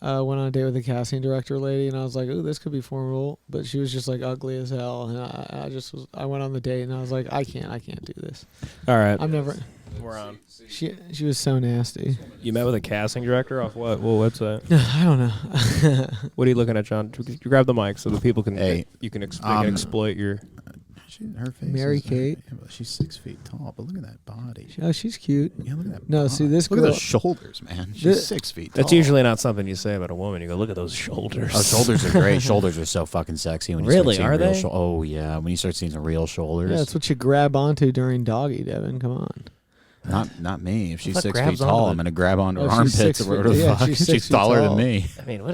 went on a date with a casting director lady, and I was like, "Ooh, this could be formidable," but she was just like ugly as hell, and I went on the date, and I was like, I can't do this. All right, We're on. She was so nasty. You met with a casting director off what website? I don't know. What are you looking at, John? You grab the mic so the people can you can exploit your. Her face. Mary Kate. She's 6 feet tall, but look at that body. Oh, she's cute. Yeah, look at that. No, body. see this girl. Look at those shoulders, man. She's 6 feet tall. That's usually not something you say about a woman. You go, look at those shoulders. Oh, shoulders are great. Shoulders are so fucking sexy. When you Really? start Are seeing they? Oh yeah, when you start seeing some real shoulders. Yeah, that's what you grab onto during doggy, Devin. Come on. Not me. If she's 6 feet grabs tall, onto I'm gonna grab onto her she's armpits 6 or whatever the feet- yeah, fuck. she's 6 She's feet taller tall. than me. I mean, who are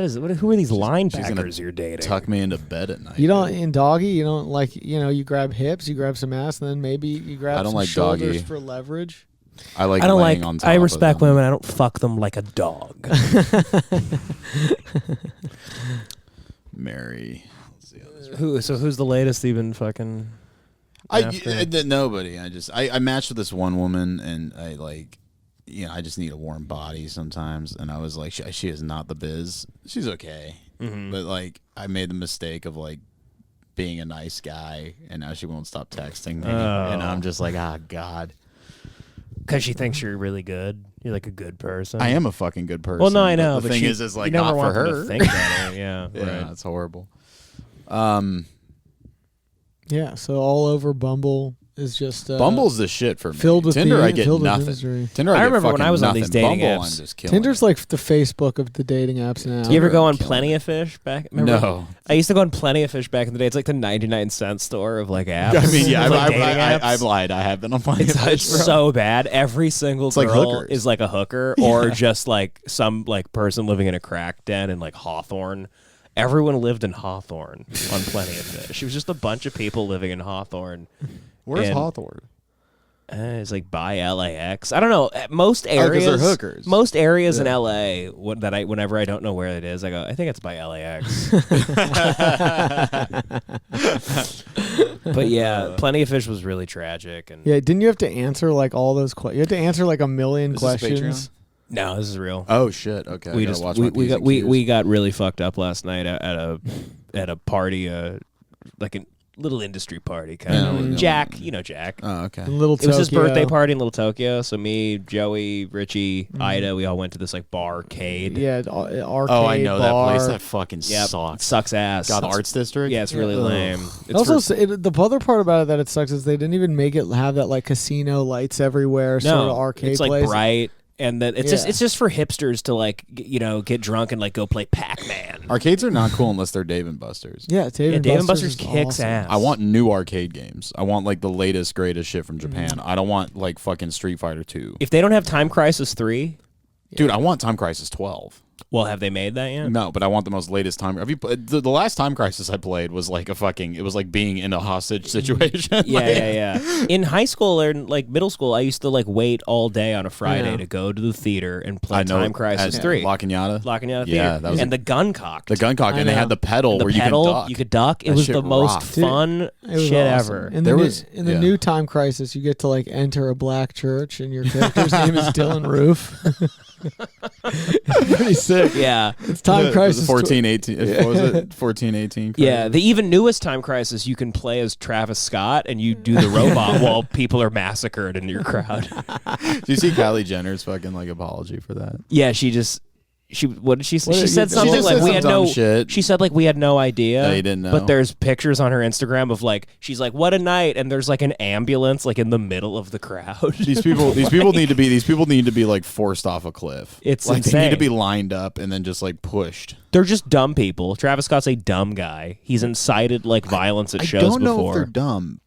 these linebackers gonna you're dating? Tuck me into bed at night. You don't in doggy. You don't like you grab hips, you grab some ass, and then maybe you grab I don't some like shoulders doggy. for leverage. I like. I don't laying like. on top I of respect them. women. I don't fuck them like a dog. Mary. Let's see how this Who's the latest even fucking? Nobody. I matched with this one woman, and I like, I just need a warm body sometimes. And I was like, she is not the biz. She's okay, but like, I made the mistake of like being a nice guy, and now she won't stop texting me, and I'm just like, God. Because she thinks you're really good. You're like a good person. I am a fucking good person. Well, no, I know. The but thing she, is like you never not want for them her. to think that. Yeah, Yeah, right. it's horrible. Yeah, so all over Bumble is just Bumble's the shit for me. filled with Tinder, I filled get with nothing. misery. Tinder, I get remember when fucking I was on nothing. these dating Bumble, apps. I'm just killing Tinder's it. like the Facebook of the dating apps now. You ever go on Killing Plenty it. of Fish back? Remember? No. I used to go on Plenty of Fish back in the day. It's like the 99-cent store of like apps. I mean, yeah, It's like dating apps. I've lied. I have been on Plenty of Fish, It's bro. so bad. Every single like girl hookers. is like a hooker or just like some like person living in a crack den in like Hawthorne. Everyone lived in Hawthorne on Plenty of Fish. It was just a bunch of people living in Hawthorne. Where's And- Hawthorne? It's like by LAX. I don't know. Most areas, they're hookers. Most areas in LA, whenever I don't know where it is, I go, I think it's by LAX. But yeah, Plenty of Fish was really tragic. And Yeah, didn't you have to answer like all those questions? You had to answer like a million Is this questions. no, this is real. Oh shit! Okay, we I gotta just watch my we P's got and we Q's. got really fucked up last night at a party, like a little industry party kind Yeah, of. yeah. Jack, you know Jack. Oh, okay. In Little It was his Tokyo. birthday party in Little Tokyo. So me, Joey, Richie, Ida, we all went to this like barcade. Yeah, arcade. Oh, I know that bar. place. That fucking Yep, it sucks. sucks ass. God, the Arts District. Yeah, it's really Ugh. lame. It's Also, for- the other part about it that it sucks is they didn't even make it have that like casino lights everywhere sort of arcade it's like place. bright, and that it's Yeah. just for hipsters to like get drunk and like go play Pac-Man. Arcades are not cool unless they're Dave and Buster's. Yeah, Dave Dave and Buster's Buster's kicks awesome. ass. I want new arcade games. I want like the latest, greatest shit from Japan. I don't want like fucking Street Fighter 2. If they don't have Time Crisis 3, Dude, I want Time Crisis 12. well, have they made that yet? No, but I want the most latest Time. Have you? The last Time Crisis I played was like it was like being in a hostage situation. Yeah, Like- yeah. In high school or in, like middle school, I used to like wait all day on a Friday Yeah. to go to the theater and play I know. Time Crisis at 3. La Cañada. La Cañada Yeah, Theater. that was and the gun cock. the gun cock, I and they know. had the pedal the where pedal, you could duck. It That was shit the most rocked. fun It was shit awesome. ever. In the There new, was- in the yeah. new Time Crisis, you get to like enter a black church, and your character's name is Dylan Roof. It's pretty sick. Yeah. It's Time Crisis. 14, 18. What was it? 14, 18. Yeah, the even newest Time Crisis, you can play as Travis Scott and you do the robot while people are massacred in your crowd. Do you see Kylie Jenner's fucking like apology for that? Yeah, what did she say? What She did said you- something she just like said we some had dumb no shit. She said like we had no idea. No, you didn't know. But there's pictures on her Instagram of like she's like what a night and there's like an ambulance like in the middle of the crowd. These people need to be like forced off a cliff. It's like they need to insane. be lined up and then just like pushed. They're just dumb people. Travis Scott's a dumb guy. He's incited like violence at shows I don't know before. if they're dumb,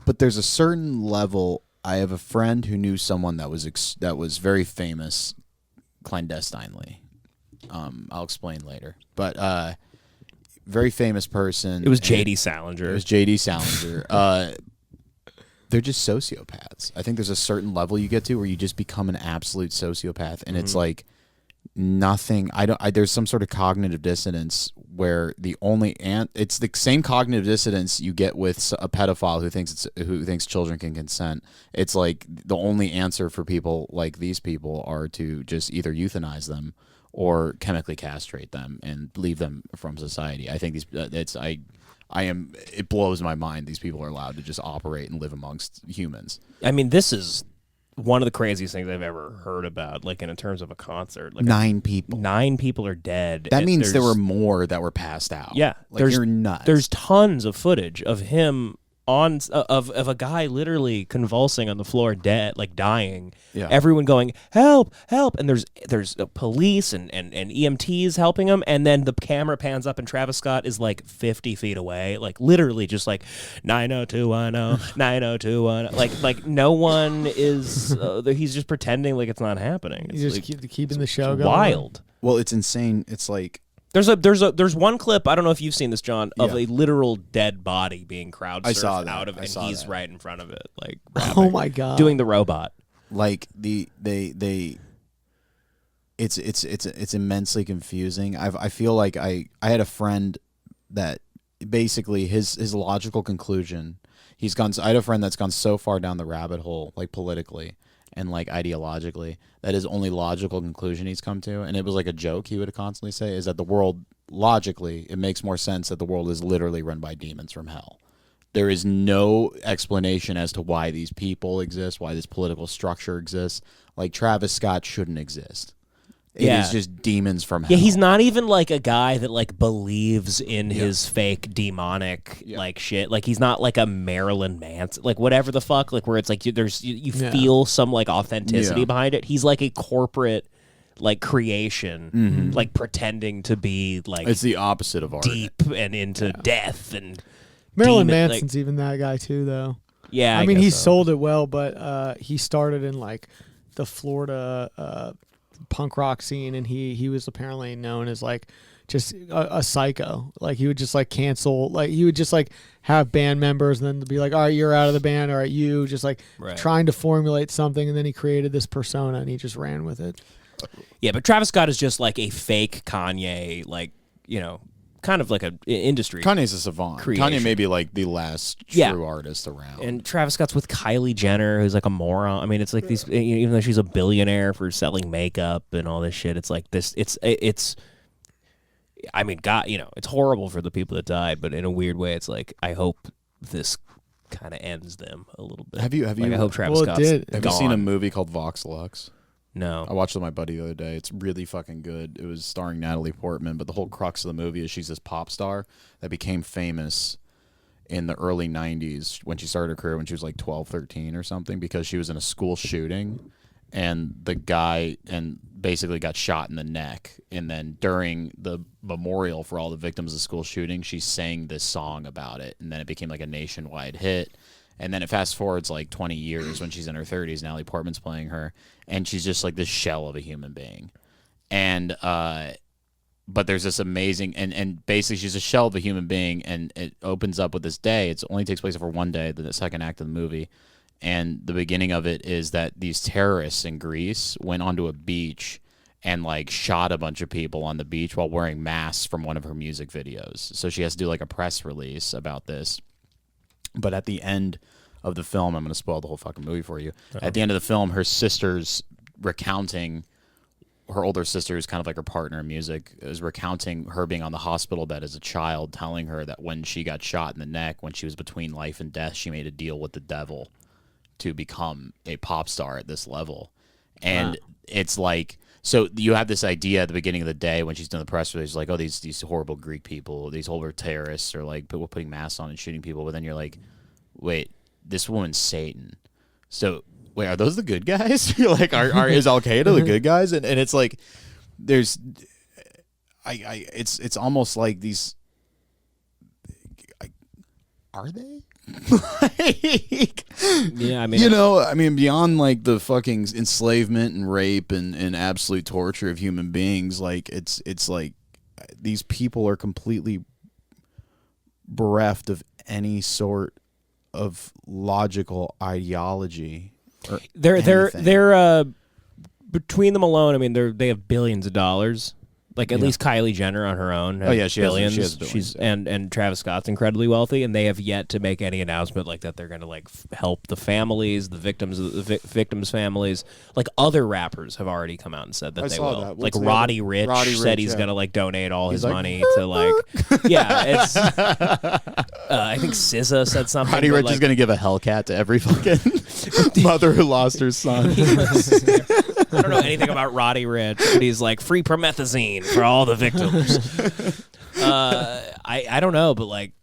but there's a certain level. I have a friend who knew someone that was very famous clandestinely. I'll explain later. But very famous person. It was and- J.D. Salinger. It was J.D. Salinger. They're just sociopaths. I think there's a certain level you get to where you just become an absolute sociopath, and it's like nothing. There's some sort of cognitive dissonance where it's the same cognitive dissonance you get with a pedophile who thinks children can consent. It's like the only answer for people like these people are to just either euthanize them or chemically castrate them and leave them from society. I think it blows my mind these people are allowed to just operate and live amongst humans. I mean, this is one of the craziest things I've ever heard about, like in terms of a concert. Like 9 people. 9 people are dead. That means there were more that were passed out. Yeah. Like, you're nuts. There's tons of footage of him of a guy literally convulsing on the floor, dead, like dying. Yeah. Everyone going, help, help, and there's police and EMTs helping him, and then the camera pans up and Travis Scott is like 50 feet away, like literally just like 90210 90210, like no one is. He's just pretending like it's not happening. It's You just like, keeping the show going. wild. Well, it's insane. It's like There's one clip, I don't know if you've seen this, John, of Yeah. a literal dead body being crowd surfed I saw that. out of, I and saw he's that. right in front of it, like Oh rapping, my god. doing the robot. like it's immensely confusing. I feel like I had a friend that basically his logical conclusion, I had a friend that's gone so far down the rabbit hole, like politically and like ideologically, that his only logical conclusion he's come to, and it was like a joke he would constantly say, is that the world, logically, it makes more sense that the world is literally run by demons from hell. There is no explanation as to why these people exist, why this political structure exists. Like, Travis Scott shouldn't exist. It Yeah. is just demons from hell. Yeah, he's not even like a guy that like believes in his fake demonic like shit. Like he's not like a Marilyn Manson, like whatever the fuck, like where it's like you feel some like authenticity behind it. He's like a corporate like creation, like pretending to be like It's the opposite of art. deep and into death and Marilyn demon- Manson's even that guy too, though. yeah. I mean, he guess so. sold it well, but he started in like the Florida punk rock scene, and he was apparently known as like just a psycho. Like he would just like cancel, like he would just like have band members and then be like, all right, you're out of the band, all right, you just like trying to formulate something, and then he created this persona and he just ran with it. Yeah, but Travis Scott is just like a fake Kanye, like, you know, kind of like a industry. Kanye's a savant. Creation. Kanye may be like the last true artist around. And Travis Scott's with Kylie Jenner, who's like a moron. I mean, it's like these, even though she's a billionaire for selling makeup and all this shit, it's like this, it's, I mean, God, you know, it's horrible for the people that died, but in a weird way, it's like, I hope this kind of ends them a little bit. Have you, I hope Travis Scott's have gone. you seen a movie called Vox Lux? No. I watched it with my buddy the other day. It's really fucking good. It was starring Natalie Portman, but the whole crux of the movie is she's this pop star that became famous in the early 90s when she started her career when she was like 12, 13 or something, because she was in a school shooting and the guy basically got shot in the neck. And then during the memorial for all the victims of the school shooting, she sang this song about it, and then it became like a nationwide hit. And then it fast forwards like 20 years when she's in her 30s, Natalie Portman's playing her, and she's just like this shell of a human being. And but there's this amazing, and basically she's a shell of a human being, and it opens up with this day. It only takes place over one day, the second act of the movie. And the beginning of it is that these terrorists in Greece went onto a beach and like shot a bunch of people on the beach while wearing masks from one of her music videos. So she has to do like a press release about this. But at the end of the film, I'm going to spoil the whole fucking movie for you. At the end of the film, her sister's recounting, her older sister, who's kind of like her partner in music, is recounting her being on the hospital bed as a child, telling her that when she got shot in the neck, when she was between life and death, she made a deal with the devil to become a pop star at this level. And it's like, so you have this idea at the beginning of the day when she's doing the press release, like, oh, these horrible Greek people, these horrible terrorists are like people putting masks on and shooting people. But then you're like, wait, this woman's Satan. So wait, are those the good guys? You're like, is Al Qaeda the good guys? And it's like, there's, it's almost like these, are they? Like, Yeah, I mean, you know, I mean, beyond like the fucking enslavement and rape and absolute torture of human beings, like it's like these people are completely bereft of any sort of logical ideology. Or they're anything. between them alone. I mean, they have billions of dollars, Like at least Kylie Jenner on her own. Oh yeah, she billions. Has billions. She's and Travis Scott's incredibly wealthy, and they have yet to make any announcement like that they're going to like help the families, the victims, victims' families. Like other rappers have already come out and said that they will. That. Like Roddy Ricch said he's going to like donate all his money to like it's. I think SZA said something. Roddy Ricch is going to give a Hellcat to every fucking mother who lost her son. I don't know anything about Roddy Ricch, but he's like free promethazine for all the victims. I don't know, but like,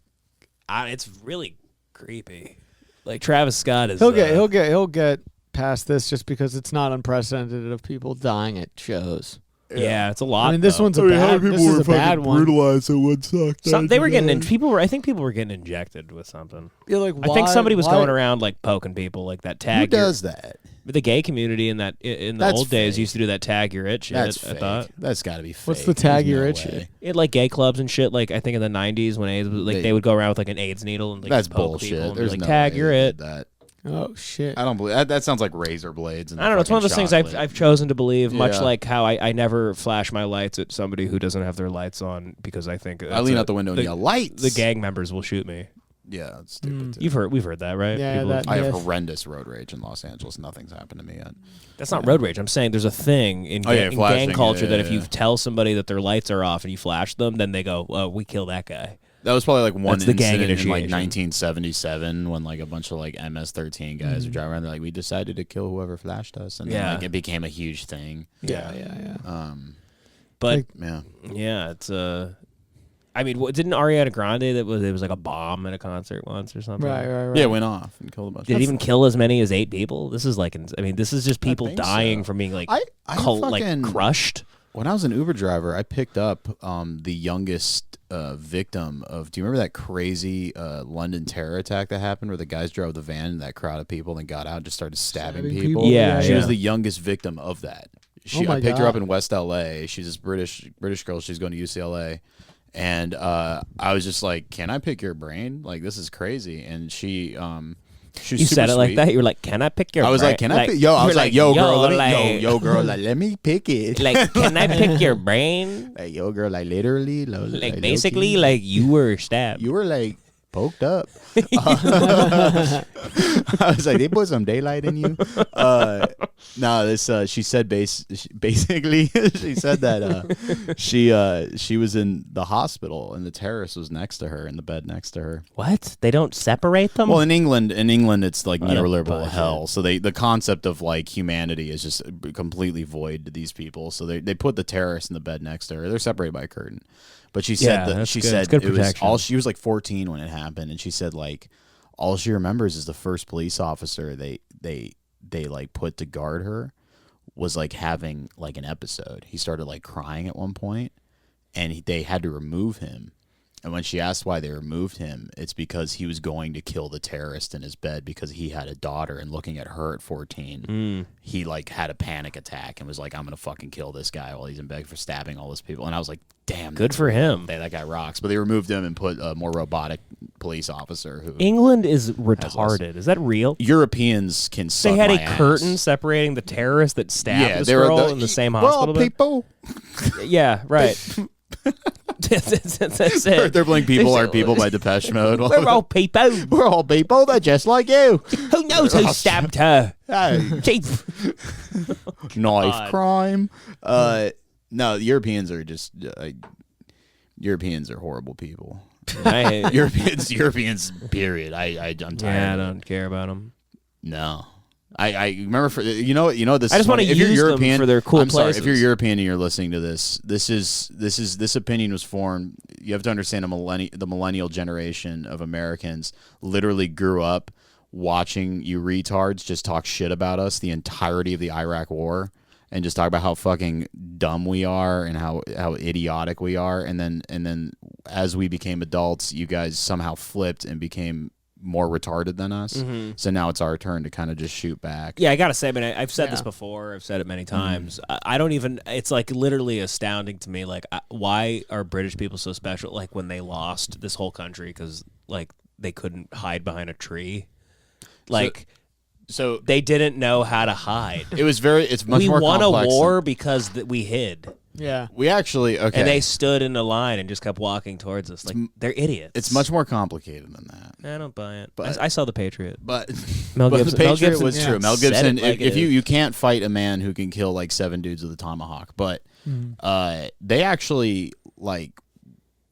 it's really creepy. Like Travis Scott is. He'll get past this just because it's not unprecedented of people dying at shows. Yeah, it's a lot. I mean, this one's a bad. This is a bad one. Brutalized, so one sucked. They were getting I think people were getting injected with something. You're like, I think somebody was going around like poking people, like that tag. Who does that? The gay community in the old days used to do that tag your it shit. That's I fake. thought That's got to be fake. What's the tag your it way. shit? It like gay clubs and shit. Like I think in the 90s when AIDS was like they would go around with like an AIDS needle and like that's poke bullshit. people and There's be like no tag way your they it. did that. Oh shit! I don't believe that. That sounds like razor blades. And I don't know. It's one of those things I've chosen to believe. Much Yeah. like how I never flash my lights at somebody who doesn't have their lights on because I think I lean out the window and yell lights. The gang members will shoot me. Yeah, it's stupid. Too. We've heard that, right? Yeah, People- that- I have myth. horrendous road rage in Los Angeles. Nothing's happened to me yet. That's not road rage. I'm saying there's a thing in, in flashing, gang culture that if yeah. you tell somebody that their lights are off and you flash them, then they go, "Oh, we kill that guy." That was probably like one That's the gang incident in like initiation. 1977 when like a bunch of like MS-13 guys were driving around. They're like, we decided to kill whoever flashed us, and then, like, it became a huge thing. Yeah. But Yeah, yeah, it's I mean, didn't Ariana Grande it was like a bomb at a concert once or something? Right. yeah, it went off and killed a bunch. Did it even kill as many as 8 people? This is like, I mean, this is just people think dying so. from being like, I like fucking- crushed. When I was an Uber driver, I picked up the youngest victim of. Do you remember that crazy London terror attack that happened, where the guys drove the van and that crowd of people and got out and just started stabbing people? Yeah, she was yeah. the youngest victim of that. my I picked her up God. in West LA. She's this British girl. She's going to UCLA, and I was just like, "Can I pick your brain? Like, this is crazy." And she was You super said it like sweet. that. You were like, "Can I pick your?" I was like, brain?" "Can I pick?" Yo, I you was were like, "Yo, girl, let me, like, yo, girl, like, let me pick it." like, can I pick your brain? Like, yo, girl, like literally, Like basically, like you were stabbed. you were like poked up. I was like, they put some daylight in you. She said basically she said that she was in the hospital and the terrorist was next to her in the bed next to her. What? They don't separate them? Well, in England, it's like What a neoliberal budget. hell. So the concept of like humanity is just completely void to these people. So they put the terrorist in the bed next to her. They're separated by a curtain. But she said Yeah, that that's she good. said It's good it was protection. all she was like 14 when it happened, and she said like all she remembers is the first police officer they like put to guard her was like having like an episode. He started like crying at one point, and they had to remove him. And when she asked why they removed him, it's because he was going to kill the terrorist in his bed because he had a daughter, and looking at her at 14, he like had a panic attack and was like, I'm going to fucking kill this guy while he's in bed for stabbing all those people. And I was like, damn. Good for him. That guy rocks. But they removed him and put a more robotic police officer who... England is retarded. Is that real? Europeans can suck They had my a ass. curtain separating the terrorist that stabbed this they were girl in the same hospital. Well, people. Yeah, right. That's it. They're playing People Are People by Depeche Mode. We're all people. We're all people. They're just like you. Who knows who stabbed her? Hey. Chief. Knife God. crime. No, Europeans are just Europeans are horrible people. Europeans. Period. I'm tired. Yeah, I of it. don't care about them. No. I remember this. I just want to use them for their cool I'm sorry, if places. you're European and you're listening to this opinion was formed. You have to understand the millennial generation of Americans literally grew up watching you retards just talk shit about us the entirety of the Iraq War and just talk about how fucking dumb we are and how idiotic we are, and then as we became adults, you guys somehow flipped and became more retarded than us. So now it's our turn to kind of just shoot back. Yeah, I gotta say, I mean, I've said this before. I've said it many times. I don't even. It's like literally astounding to me. Like, why are British people so special? Like when they lost this whole country because like they couldn't hide behind a tree. Like So they didn't know how to hide. It's much we more won complex. a war because we hid. Yeah. We actually And they stood in a line and just kept walking towards us. Like, they're idiots. It's much more complicated than that. I don't buy it. But I saw The Patriot. But Mel but Gibson, the Mel Patriot Gibson was true. Mel said Gibson, it like if it is. you can't fight a man who can kill like 7 dudes with a tomahawk, but they actually like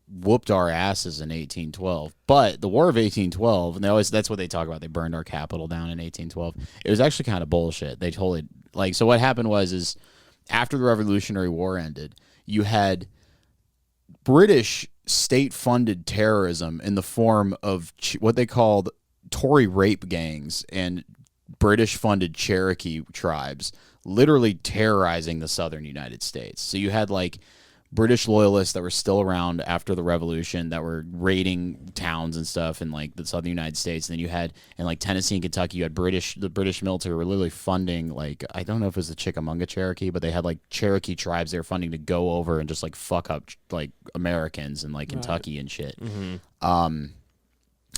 whooped our asses in 1812. But the War of 1812, and that's what they talk about. They burned our capital down in 1812. It was actually kind of bullshit. They totally so what happened is after the Revolutionary War ended, you had British state-funded terrorism in the form of what they called Tory rape gangs and British-funded Cherokee tribes literally terrorizing the southern United States. So you had like British loyalists that were still around after the Revolution that were raiding towns and stuff in like the southern United States. And then you had in like Tennessee and Kentucky, you had the British military were literally funding like, I don't know if it was the Chickamauga Cherokee, but they had like Cherokee tribes they were funding to go over and just like fuck up like Americans in like Kentucky and shit. Mm-hmm.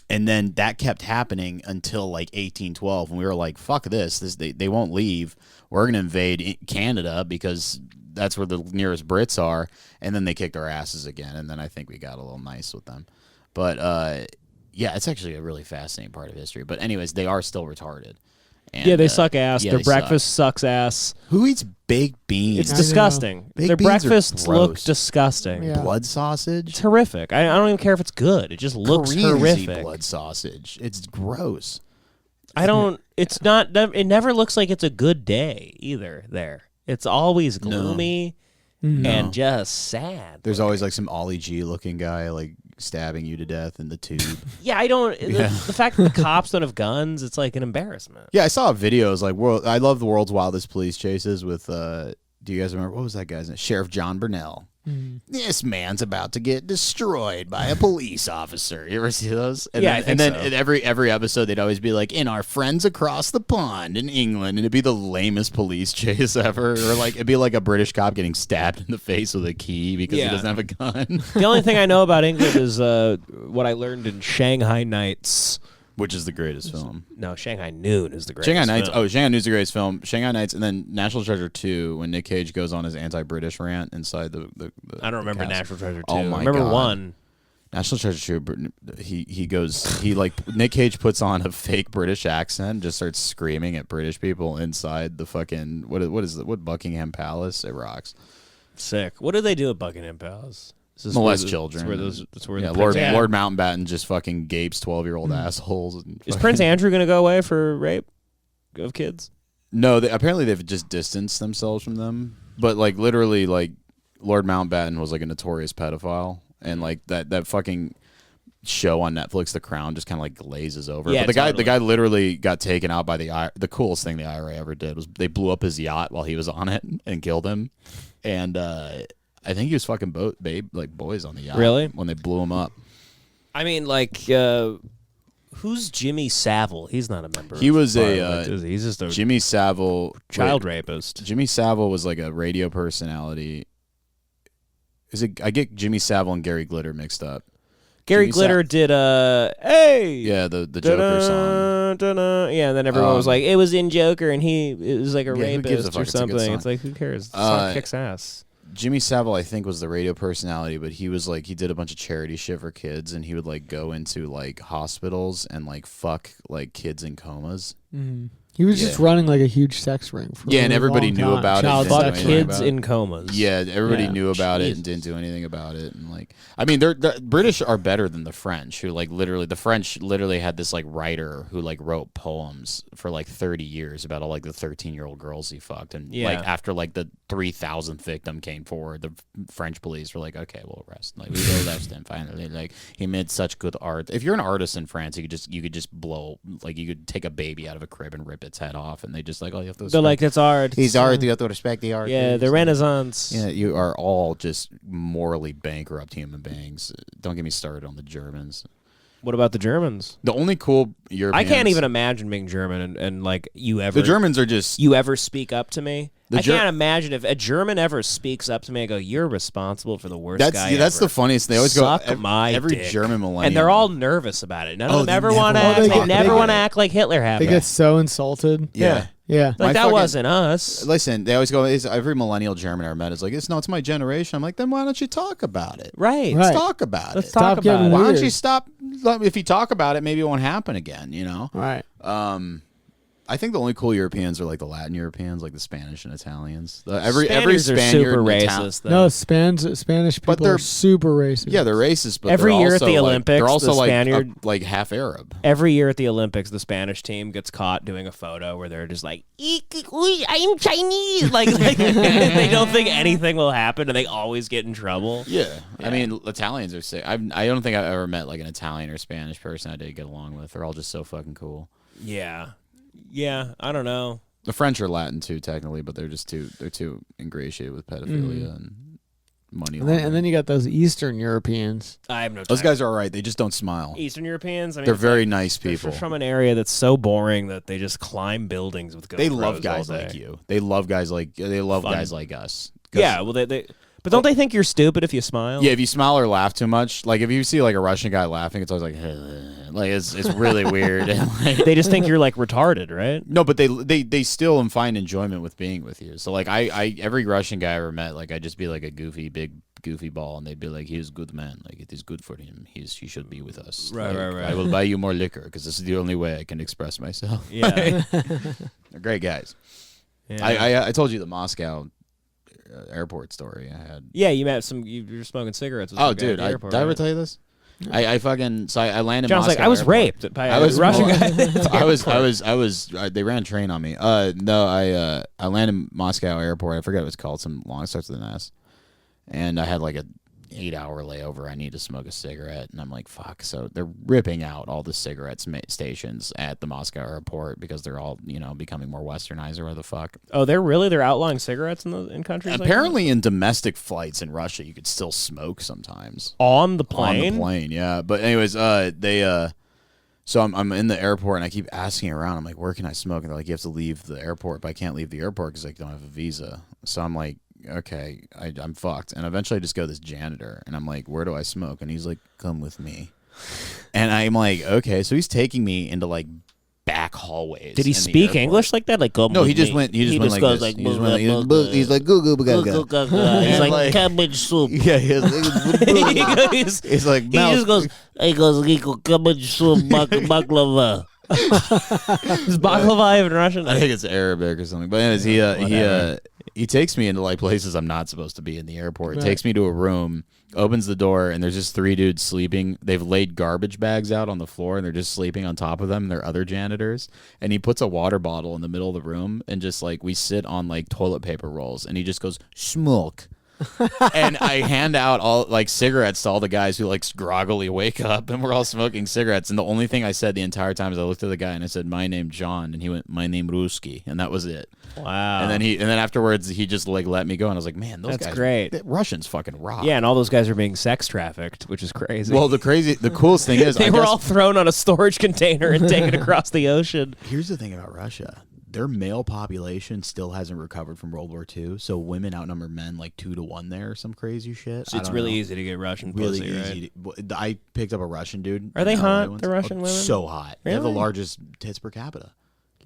And then that kept happening until like 1812, and we were like, "Fuck this! They won't leave. We're gonna invade Canada because that's where the nearest Brits are." And then they kicked our asses again, and then I think we got a little nice with them. But yeah, it's actually a really fascinating part of history. But anyways, they are still retarded. And, yeah, they suck ass. yeah, Their they breakfast sucks ass. Who eats baked beans? It's I disgusting. Baked Their beans are breakfasts look gross. disgusting. Yeah. Blood sausage. It's horrific. I don't even care if it's good. It just looks Koreans eat horrific. blood sausage. It's gross. I don't. It's not. It never looks like it's a good day either. There, it's always gloomy and just sad. There's always like some Ollie G looking guy like stabbing you to death in the tube. Yeah, I don't. Yeah. The fact that the cops don't have guns, it's like an embarrassment. Yeah, I saw videos like I love the world's wildest police chases with do you guys remember what was that guy's name? Sheriff John Burnell. This man's about to get destroyed by a police officer. You ever see those? And Yeah, then, I think and so. then every episode they'd always be like, "In our friends across the pond in England," and it'd be the lamest police chase ever. Or like it'd be like a British cop getting stabbed in the face with a key because he doesn't have a gun. The only thing I know about England is what I learned in Shanghai Nights. Which is the greatest film. No, Shanghai Noon is the greatest. Shanghai Nights. film. Oh, Shanghai Noon's the greatest film. Shanghai Nights, and then National Treasure 2, when Nick Cage goes on his anti-British rant inside the I don't remember castle. National Treasure 2. Oh my I remember God. 1. National Treasure 2. He Nick Cage puts on a fake British accent, just starts screaming at British people inside the fucking what Buckingham Palace. It rocks. Sick. What do they do at Buckingham Palace? Molest children. That's where Yeah, the Lord Prince- Lord Mountbatten just fucking gapes 12-year-old assholes. And Is fucking- Prince Andrew going to go away for rape of kids? No, apparently they've just distanced themselves from them. But like literally, like Lord Mountbatten was like a notorious pedophile, and like that fucking show on Netflix, The Crown, just kind of like glazes over. Yeah, But totally. the guy literally got taken out by the coolest thing the IRA ever did was they blew up his yacht while he was on it and killed him, and I think he was fucking boys on the yacht. Really? When they blew him up. I mean, like, who's Jimmy Savile? He's not a member. He of was Parliament, is he? He's just a Jimmy Savile child rapist. Jimmy Savile was like a radio personality. I get Jimmy Savile and Gary Glitter mixed up. Gary Jimmy Glitter did hey. Yeah, the Joker song. Yeah, and then everyone was like, it was in Joker, and it was like a Yeah, who gives a rapist fuck? or It's a good something. song. It's like, who cares? The song kicks ass. Jimmy Savile, I think, was the radio personality, but he was like he did a bunch of charity shit for kids, and he would like go into like hospitals and like fuck like kids in comas. He was just running like a huge sex ring. For Yeah, a and really everybody long knew time. about it. Child Didn't Fuck do sex anything ring. kids about it. in comas. Yeah, everybody Yeah. knew about it Jesus. and didn't do anything about it. And like, I mean, the British are better than the French, who like literally the French literally had this like writer who like wrote poems for like 30 years about all like the 13-year-old girls he fucked, and Yeah. like after like the 3,000th victim came forward, the French police were like, okay, we'll arrest. Like we will arrest him finally. Like he made such good art. If you're an artist in France, you could just blow like you could take a baby out of a crib and rip its head off, and they just like, oh, you have to. They're like, it's art. He's art. You have to respect the art. Yeah, the Renaissance. Yeah, you are all just morally bankrupt human beings. Don't get me started on the Germans. What about the Germans? The only cool Europeans. I can't even imagine being German and like you ever. The Germans are just. You ever speak up to me? I can't imagine if a German ever speaks up to me. I go, "You're responsible for the worst guy." That's ever. the funniest. They always Suck go. Every dick. German millennial, and they're all nervous about it. None of them ever never want to. wanna They talk never about want to it. act like Hitler had. They get so insulted. Yeah. Yeah. Like that wasn't us. Listen, they always go. Every millennial German I ever met is like, it's my generation. I'm like, then why don't you talk about it? Right. Let's talk about Let's it. talk about it. Why weird. don't you stop? If you talk about it, maybe it won't happen again. You know. Right. I think the only cool Europeans are like the Latin Europeans, like the Spanish and Italians. Every Spaniards are Spaniard super and racist. Though. No, Spanish people they're are super racist. Yeah, they're racist, but Every they're year at also, the like, Olympics, they're also the like Spaniard- like half Arab. Every year at the Olympics, the Spanish team gets caught doing a photo where they're just like, "I'm Chinese," like they don't think anything will happen, and they always get in trouble. Yeah. I mean, Italians are sick. I don't think I've ever met like an Italian or Spanish person I did get along with. They're all just so fucking cool. Yeah, I don't know. The French are Latin too, technically, but they're too ingratiated with pedophilia and money. And then you got those Eastern Europeans. I have no. Those time. guys are all right. They just don't smile. Eastern Europeans. I mean, They're it's very like, nice they're people. from an area that's so boring that they just climb buildings with GoPros. They love guys all day. like you. They love guys like guys like us. Yeah, well, they. But don't they think you're stupid if you smile? Yeah, if you smile or laugh too much, like if you see like a Russian guy laughing, it's always like it's really weird. And, like, They just think you're like retarded, right? no, but they still find enjoyment with being with you. So like I every Russian guy I ever met, like I'd just be like a big goofy ball, and they'd be like, he's a good man, like it is good for him. He should be with us. Right, Like, right. I will buy you more liquor because this is the only way I can express myself. Yeah. They're great guys. Yeah. I told you the Moscow airport story I had. Yeah, you met some. You were smoking cigarettes. With Oh, some guy at dude, the airport, did I ever right? tell you this? I landed. John's Moscow like, I was airport. raped by I a was Russian well, guy. I was. They ran a train on me. No, I landed Moscow airport. I forget what it was called. Some long starts with an S. And I had like a 8-hour layover. I need to smoke a cigarette, and I'm like, fuck. So they're ripping out all the cigarette stations at the Moscow airport because they're all becoming more westernized or what the fuck. Oh, they're outlawing cigarettes in countries. Apparently, in domestic flights in Russia, you could still smoke sometimes. On the plane? On the plane, yeah. But anyways, so I'm in the airport and I keep asking around. I'm like, where can I smoke? And they're like, you have to leave the airport, but I can't leave the airport because I don't have a visa. So I'm like, okay, I'm fucked. And eventually I just go to this janitor and I'm like, where do I smoke? And he's like, come with me. And I'm like, okay. So he's taking me into like back hallways. Did he in the speak airport. English like that? Like, come No, with he just me. went. He just went like goes this. like, He's like goo goo gaga. He's like, like- cabbage soup. Yeah, he's like He just goes, cabbage soup, baklava. Is baklava even Russian? I think it's Arabic or something. But anyways, he takes me into like places I'm not supposed to be in the airport. Right. Takes me to a room, opens the door, and there's just 3 dudes sleeping. They've laid garbage bags out on the floor, and they're just sleeping on top of them. They're other janitors. And he puts a water bottle in the middle of the room, and just like we sit on like toilet paper rolls, and he just goes, smoke. And I hand out all like cigarettes to all the guys who like groggily wake up, and we're all smoking cigarettes. And the only thing I said the entire time is I looked at the guy and I said, "My name John," and he went, "My name Ruski," and that was it. Wow. And then afterwards he just like let me go, and I was like, "Man, those That's guys, great. the Russians fucking rock." Yeah, and all those guys are being sex trafficked, which is crazy. Well, the coolest thing is they I were guess- all thrown on a storage container and taken across the ocean. Here's the thing about Russia. Their male population still hasn't recovered from World War II, so women outnumber men like 2 to 1 there, or some crazy shit. So it's really easy to get Russian Really pussy, right? easy. I picked up a Russian dude. Are they in hot, LA the once. Russian women? So hot. They have the Really? largest tits per capita.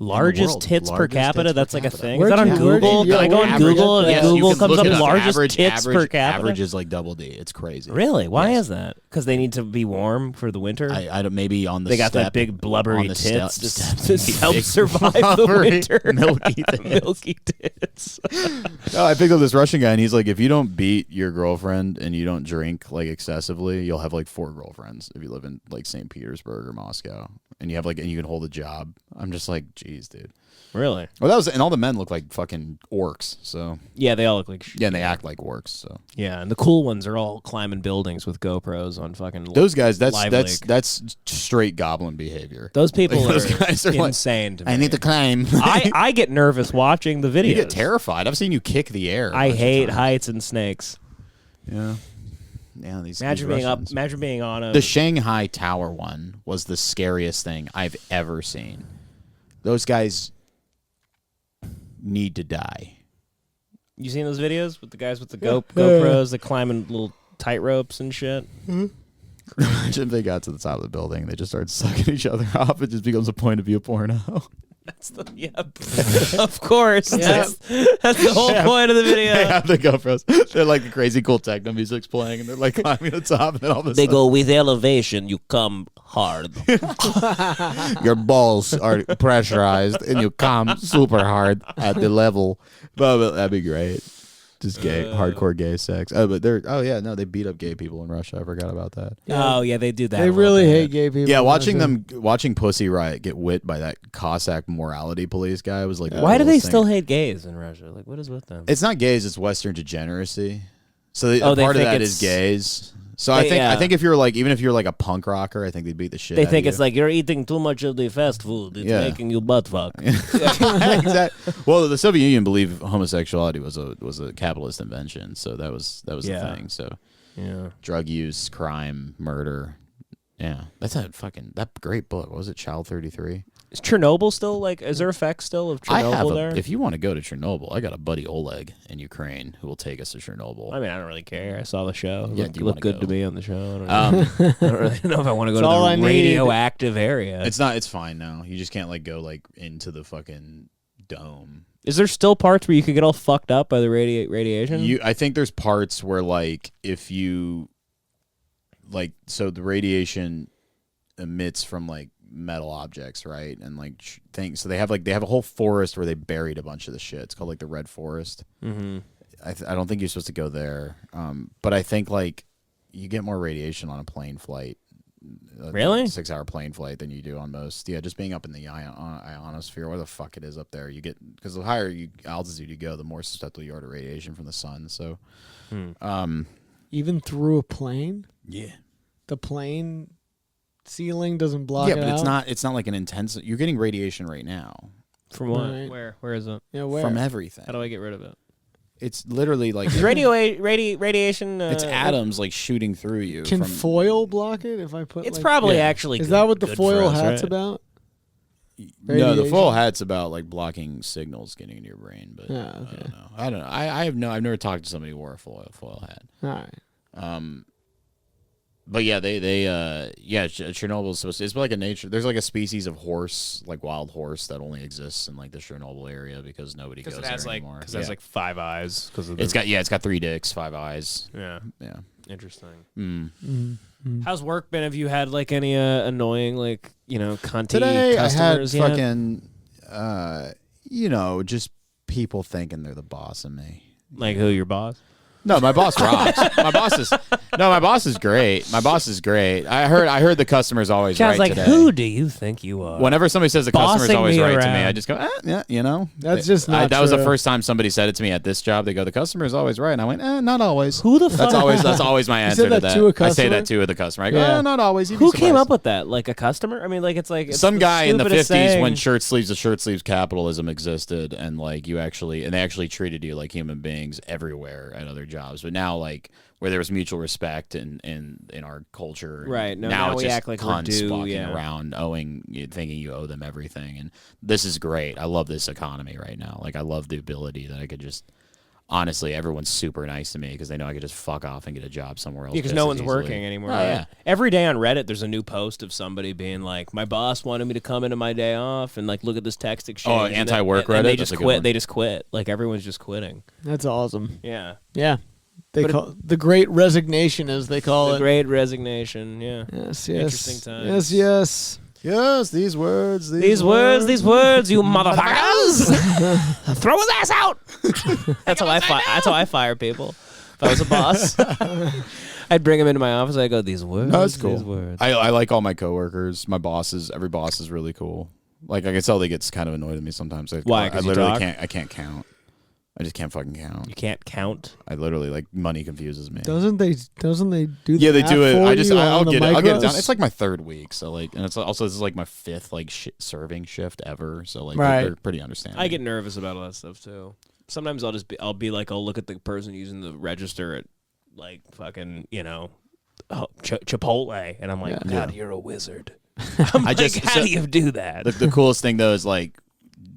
Largest world. tits per Largest capita? tits per That's like a capita. thing? Is Where'd that on you- where'd Google? you- Can I go on yeah, Google average- and yes, Google you can comes look up it up. largest Average- tits per average- capita? Average is like double D. It's crazy. Really? Why Yes. is that? Because they need to be warm for the winter? I don't, maybe on the They got step, that big blubbery on the tits step- to help big survive the blubbery, winter. milky tits. Milky tits. No, I picked up this Russian guy, and he's like, if you don't beat your girlfriend and you don't drink like excessively, you'll have like 4 girlfriends if you live in like St. Petersburg or Moscow, and you have like, and you can hold a job. I'm just like, geez, dude. Really? Well, that was, and all the men look like fucking orcs. So Yeah, they all look like shit. yeah, and they act like orcs. So Yeah, and the cool ones are all climbing buildings with GoPros on fucking. those guys, that's Live that's Leak. that's straight goblin behavior. Those people Like, those are, guys are like, insane to me. I need to climb. I get nervous watching the videos. You get terrified. I've seen you kick the air. a I bunch of hate times. heights and snakes. Yeah. Yeah, these Imagine being Russians. Imagine being on a. The Shanghai Tower one was the scariest thing I've ever seen. Those guys need to die. You seen those videos with the guys with the GoPros that climbing little tight ropes and shit? Imagine if they got to the top of the building, they just started sucking each other off. It just becomes a point of view porno. That's the of course. That's the whole point of the video. They have the GoPros. They're like the crazy cool techno music's playing, and they're like climbing the top, and then all of a They sudden, go with elevation. You come hard. your balls are pressurized, and you come super hard at the level. But that'd be great. Just gay, hardcore gay sex. Oh, but they beat up gay people in Russia. I forgot about that. Oh yeah, they do that. They really hate gay people. Yeah, watching Pussy Riot get whipped by that Cossack morality police guy was like, why do they still hate gays in Russia? Like, what is with them? It's not gays; it's Western degeneracy. So they part of think that it's- is gays. So I think if you're like, even if you're like a punk rocker, I think they'd beat the shit. They out think of it's you. like you're eating too much of the fast food. It's Yeah. making you butt fuck. Exactly. Well, the Soviet Union believed homosexuality was a capitalist invention, so that was the thing. So Yeah. drug use, crime, murder. Yeah, that's that great book. What was it, Child 33? Is Chernobyl still like? Is there effects still of Chernobyl there? If you want to go to Chernobyl, I got a buddy Oleg in Ukraine who will take us to Chernobyl. I mean, I don't really care. I saw the show. Yeah, It do you looked wanna good go? to me on the show. I don't, know. I don't really know if I want to go to all I the need. radioactive area. It's fine now. You just can't like go like into the fucking dome. Is there still parts where you could get all fucked up by the radiation? I think there's parts where like if you like, so the radiation emits from like metal objects, right? And like things. So they have a whole forest where they buried a bunch of the shit. It's called like the Red Forest. Mm-hmm. I don't think you're supposed to go there. But I think like you get more radiation on a plane flight. Really? 6-hour plane flight than you do on most. Yeah, just being up in the ionosphere, where the fuck it is up there, you get, because the higher altitude you go, the more susceptible you are to radiation from the sun. So, Even through a plane, yeah, the plane ceiling doesn't block it but out? it's not like an intense. You're getting radiation right now From what? Right. Where is it? Yeah, where? from everything. How do I get rid of it? It's literally like Radiation. it's atoms like shooting through you. Can from, foil block it if I put It's like, probably Yeah. actually. Is good- that what the good for foil us, hat's right? about? No, the Radiation? foil hat's about like blocking signals getting into your brain. But Yeah, okay. I don't know. I've never talked to somebody who wore a foil hat. All right. But yeah, Chernobyl's supposed to, it's like a nature. There's like a species of horse, like wild horse, that only exists in like the Chernobyl area because nobody goes Because it there has like anymore. because it has like 5 eyes. Because it's got 3 dicks, 5 eyes. yeah. Yeah. Interesting. Mm-hmm. How's work been? Have you had like any annoying like cunty Today I had customers yet? fucking, just people thinking they're the boss of me. Like who? Your boss? No, my boss rocks. my boss is great. My boss is great. I heard the customer's always Chad's right like, today. who do you think you are? Whenever somebody says the customer's Bossing always me right to me, around. I just go, yeah, That's just not that was the true. first time somebody said it to me at this job. They go, the customer's always right, and I went, not always. Who the fuck? That's always my answer said to that to a I say customer? that to the customer. I go, Yeah. not always. You'd be Who came surprised." up with that? Like a customer? I mean, like it's like it's Some the guy in the stupidest 50s when saying. shirt sleeves capitalism existed, and like they actually treated you like human beings everywhere at other jobs. But now, like, where there was mutual respect in our culture, Right, no, now now it's we just act like we're cunts due, walking yeah. around thinking you owe them everything. And this is great. I love this economy right now. Like, I love the ability that I could just. Honestly, everyone's super nice to me because they know I could just fuck off and get a job somewhere else. Because just no as one's easily. working anymore. Oh, right? yeah. Every day on Reddit, there's a new post of somebody being like, "My boss wanted me to come into my day off and like look at this text exchange." Oh, and then- anti-work and Reddit? they That's just a good quit. one. They just quit. Like everyone's just quitting. That's awesome. Yeah. Yeah. They call the Great Resignation, as they call The it. Great Resignation. Yeah. Yes, yes. Interesting times. Yes, yes. Yes, these words, These words, you motherfuckers! Throw his ass out. That's how I fire people. If I was a boss, I'd bring him into my office. I'd go, "These words, No, that's cool. These words." I like all my coworkers. Every boss is really cool. Like, I can tell they get kind of annoyed at me sometimes. Why? I 'Cause you literally talk? can't. I can't count. I just can't fucking count. You can't count. I literally, like, money confuses me. Doesn't they do Yeah, they that do it. for I'll you get on it. the I'll get it done. micros? It's like my 3rd week, so like, and it's also this is like my 5th like serving shift ever. So like, Right. they're pretty understanding. I get nervous about all that stuff too. Sometimes I'll be like, I'll look at the person using the register at like fucking, Chipotle, and I'm like, God, you're a wizard. I'm how do you do that? The coolest thing though is like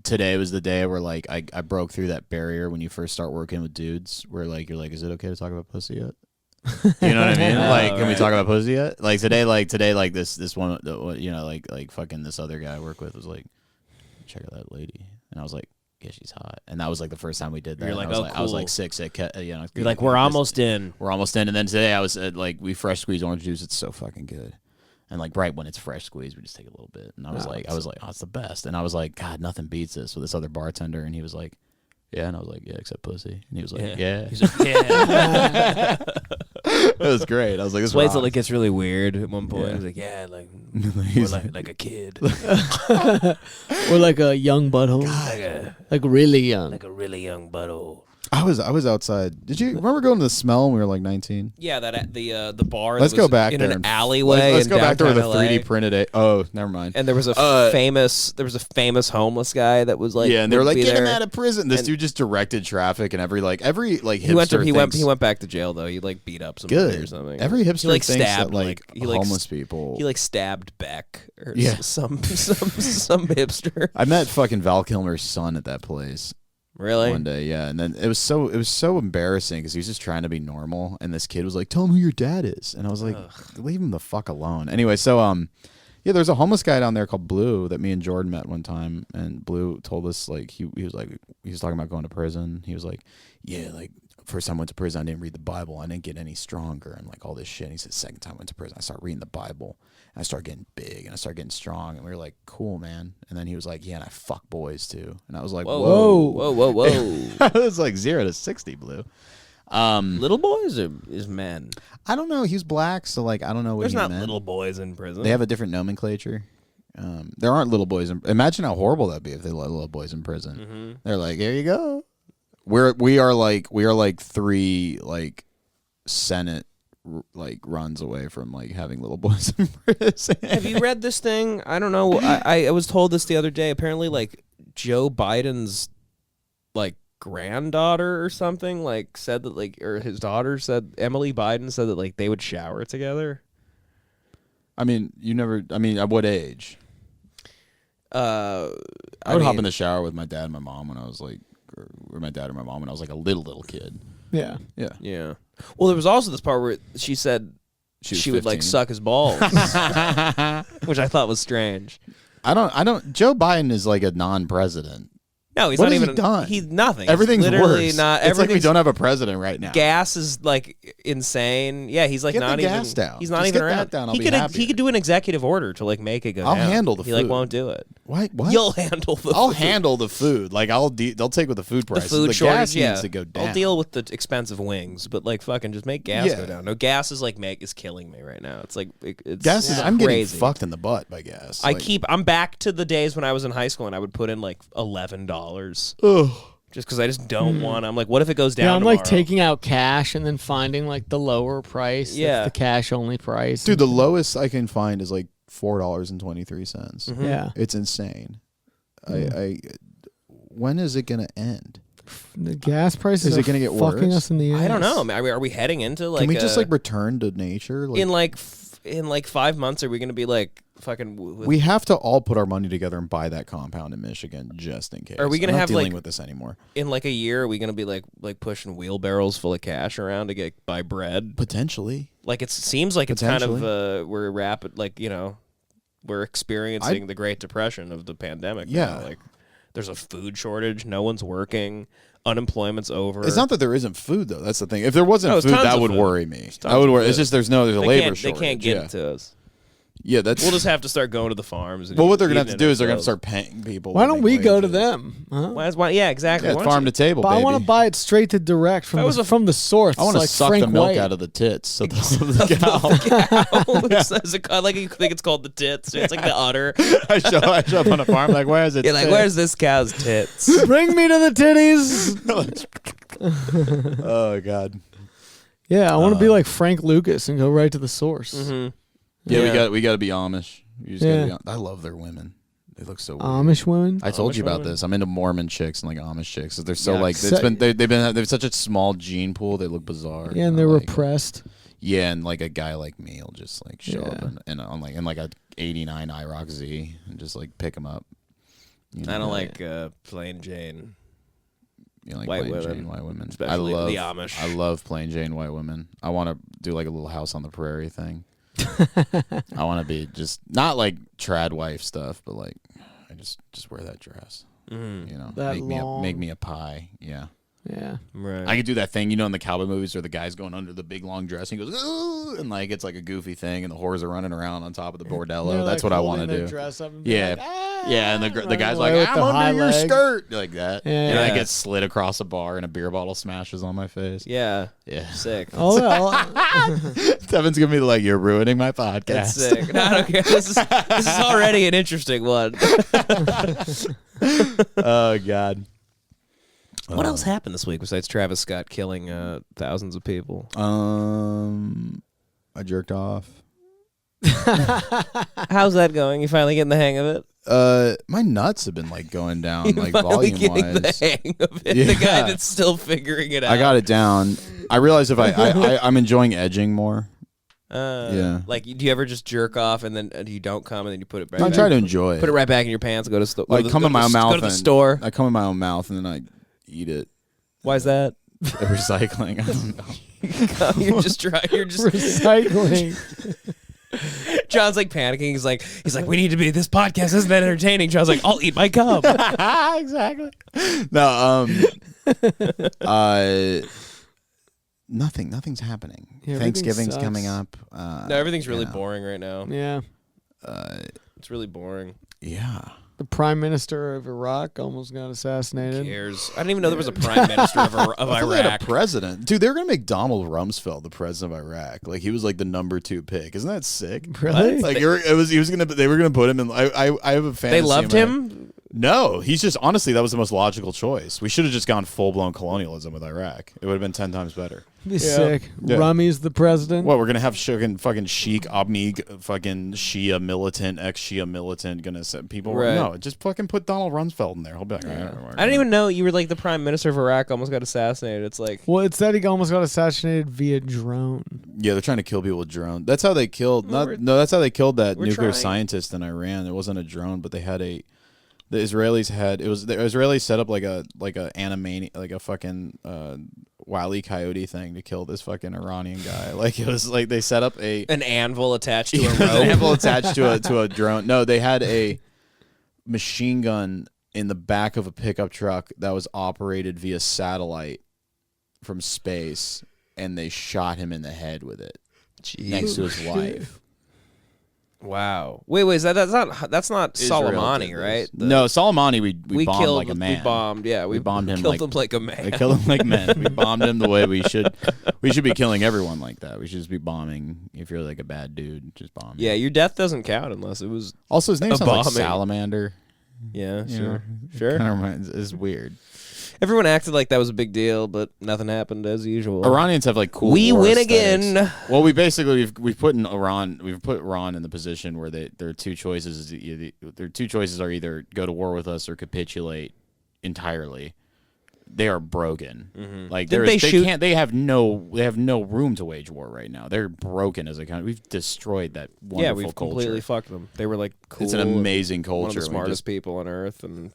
today was the day where like I broke through that barrier when you first start working with dudes, where like you're like, is it okay to talk about pussy yet? You know what I mean? Like, can we talk about pussy yet? Like today, this one, like fucking this other guy I work with was like, check out that lady, and I was like, yeah, she's hot, and that was like the first time we did that. You're like, cool. I was like sick, You're like, we're almost in. We're almost in, and then today I was like, we fresh squeeze orange juice. It's so fucking good. And like right when it's fresh squeezed, we just take a little bit. And I was like, oh, it's the best. And I was like, God, nothing beats this with this other bartender. And he was like, yeah. And I was like, yeah, except pussy. And he was like, yeah. He's like, yeah. It was great. I was like, this Wait till it gets really weird at one point. Yeah. I was like, yeah, like a kid. Or like a young butthole. Like really young. Like a really young butthole. I was outside. Did you remember going to the Smell when we were like 19? Yeah, that the bar. Let's go back in there an alleyway. Let's go back there with a 3D LA. printed it. Oh, never mind. And there was a famous homeless guy that was like, yeah, and they were like, get him out of prison. This dude just directed traffic, and every hipster he went back to jail though. He like beat up somebody or something. Every hipster he, thinks stabbed that homeless people. He like stabbed Beck or some hipster. I met fucking Val Kilmer's son at that place. Really? One day, yeah. And then it was so embarrassing because he was just trying to be normal, and this kid was like, tell him who your dad is. And I was like, leave him the fuck alone. Anyway, so there's a homeless guy down there called Blue that me and Jordan met one time, and Blue told us like he was talking about going to prison. He was like, yeah, like first time I went to prison, I didn't read the Bible. I didn't get any stronger and like all this shit. And he said, second time I went to prison, I started reading the Bible. And I started getting big and I started getting strong. And we were like, cool, man. And then he was like, yeah, and I fuck boys too. And I was like, whoa. I was like 0 to 60, Blue. Little boys or is men? I don't know. He's black, so like I don't know what There's he not meant. Little boys in prison. They have a different nomenclature. There aren't little boys. Imagine how horrible that'd be if they let little boys in prison. Mm-hmm. They're like, here you go. We are like 3 like Senate like runs away from like having little boys in prison. Have you read this thing? I don't know. I was told this the other day. Apparently, like Joe Biden's like granddaughter or something like said that like, or his daughter said, Emily Biden said that like they would shower together. I mean, at what age? I would hop in the shower with my dad and my mom when I was like, or my dad or my mom when I was like a little kid. Yeah. Well, there was also this part where she said she would like suck his balls, which I thought was strange. I don't. Joe Biden is like a non-president. No, he's what not has even. He done? He's nothing. Everything's literally worse. Not. It's like we don't have a president right now. Gas is like insane. Yeah, he's like get not the even. gas down. He's not Just even get around. That down. I'll he could do an executive order to like make it go I'll down. handle the he food. Like won't do it. What? You'll handle the. I'll food. handle the food. Like they'll take with the food prices. The food the shortage, gas needs to go down. I'll deal with the expensive wings, but like fucking just make gas go down. No, gas is like is killing me right now. It's like it's gas is. I'm crazy. Getting fucked in the butt by gas. I'm back to the days when I was in high school and I would put in like $11. Ugh. Just because I just don't want. I'm like, what if it goes down? Yeah, I'm tomorrow? like taking out cash and then finding like the lower price. Yeah, the cash only price. Dude, the lowest I can find is like $4.23. Mm-hmm. Yeah, it's insane. I when is it gonna end? The gas prices is it gonna get fucking worse? us in the ass. I don't know. Are we heading into like? Can we just like return to nature? Like, in 5 months, are we gonna be like fucking? We have to all put our money together and buy that compound in Michigan just in case. Are we gonna have dealing with this anymore? In like a year, are we gonna be like pushing wheelbarrows full of cash around to buy bread? Potentially. Like it seems like it's kind of we're rapid we're experiencing the Great Depression of the pandemic. Yeah, now. Like there's a food shortage. No one's working. Unemployment's over. It's not that there isn't food though. That's the thing. If there wasn't food, that would worry me. That would worry. It's just there's a labor shortage. They can't get it to us. Yeah, that's. We'll just have to start going to the farms. And what they're gonna have to do is they're gonna start paying people. Why don't we go to them? Huh? Yeah, exactly. Yeah, farm to table. But baby. I want to buy it straight to direct from the source. I want to like suck Frank the milk White. out of the tits. So the cow. Like you think it's called the tits. It's like the udder. I show up on a farm. Like where is it? You're like, where's this cow's tits? Bring me to the titties. Oh God. Yeah, I want to be like Frank Lucas and go right to the source. Mm-hmm. Yeah, we got to be Amish. You just gotta be I love their women. It looks so weird. Amish women. I told you about women? this. I'm into Mormon chicks and like Amish chicks. They're so Yeah. like they've such a small gene pool. They look bizarre. Yeah, and they're like, repressed. Yeah, and like a guy like me will just like show up Yeah. and on like a '89 IROC Z and just like pick them up. You know, I don't like plain Jane. you know, like white plain women, Jane white women. especially I love the Amish. I love plain Jane white women. I want to do like a little house on the prairie thing. I want to be just not like trad wife stuff, but like I just wear that dress. Mm. You know, That make me a pie. Yeah. Yeah. Right. I could do that thing, you know, in the cowboy movies where the guy's going under the big long dress and he goes, ooh, and like it's like a goofy thing, and the whores are running around on top of the bordello. They're, That's like, what I want holding to their do. dress up and be Yeah, like, "Ah," yeah, and the running guy's away like, with the I'm high under your leg. skirt, like that. Yeah. And I Yeah. get slid across a bar and a beer bottle smashes on my face. Yeah. Yeah, Sick. Oh, well. Devin's gonna be like, you're ruining my podcast. That's sick. No, I don't care. This is already an interesting one. Oh God. What else happened this week besides Travis Scott killing thousands of people? I jerked off. How's that going? You finally getting the hang of it? My nuts have been like going down, You like finally volume getting the wise. hang of it? Yeah. The guy that's still figuring it out. I got it down. I realize if I'm enjoying edging more. Yeah. Like, do you ever just jerk off and then you don't come and then you put it back? I try to enjoy it. Put it right back in your pants. Go to Like come in my mouth. Go to the and store. I come in my own mouth and then I eat it. Why is that? Recycling. I don't know. You're just trying. You're just Recycling. John's like panicking. He's like, we need to be. This podcast isn't that entertaining. John's like, I'll eat my cum. Exactly. No. Nothing's happening. Yeah, everything Thanksgiving's sucks. coming up. No, everything's really boring right now. Yeah. It's really boring. Yeah. The prime minister of Iraq almost got Who assassinated. cares? I didn't even know there was a prime minister of I thought they had Iraq. a president. Dude, they're gonna make Donald Rumsfeld the president of Iraq. Like he was like the #2 pick. Isn't that sick? Really? Like they were gonna put him in. I have a fantasy. They loved in my- him. No, he's just honestly that was the most logical choice. We should have just gone full blown colonialism with Iraq. It would have been 10 times better. Be sick. Yeah. Rummy's the president. What we're gonna have fucking Sheikh Abmig, fucking Shia militant, ex-Shia militant, gonna send people. Right. No, just fucking put Donald Rumsfeld in there. He'll be like, I didn't even know you were like the prime minister of Iraq. Almost got assassinated. It's like, Well, it said he almost got assassinated via drone. Yeah, they're trying to kill people with drones. That's how they killed. Well, That's how they killed that we're nuclear trying. scientist in Iran. It wasn't a drone, but they had a. The Israelis set up like a fucking Wile E. Coyote thing to kill this fucking Iranian guy. Like it was like they set up an anvil attached to a an rope. anvil attached to a drone. No, they had a machine gun in the back of a pickup truck that was operated via satellite from space, and they shot him in the head with it next to his wife. Wow. Wait. Is that's not Israel Soleimani, did right? this. No, Soleimani we bombed killed like a man. We bombed. Yeah, We bombed him Killed like- him like a man. We killed him like men. We bombed him the way we should. We should be killing everyone like that. We should just be bombing. If you're like a bad dude, just bomb. Yeah, your death doesn't count unless it was. Also, his name A sounds like bombing. Salamander. Yeah, You sure, know, sure. Kind of reminds. It's weird. Everyone acted like that was a big deal, but nothing happened as usual. Iranians have like cool. We war win aesthetics. again. Well, we've put Iran in the position where there are two choices. Their two choices are either go to war with us or capitulate entirely. They are broken. Like Didn't they shoot- they have no room to wage war right now. They're broken as a country. We've destroyed that wonderful Yeah, we've culture. completely fucked them. They were like cool. It's an amazing culture. One of the We smartest people on earth, and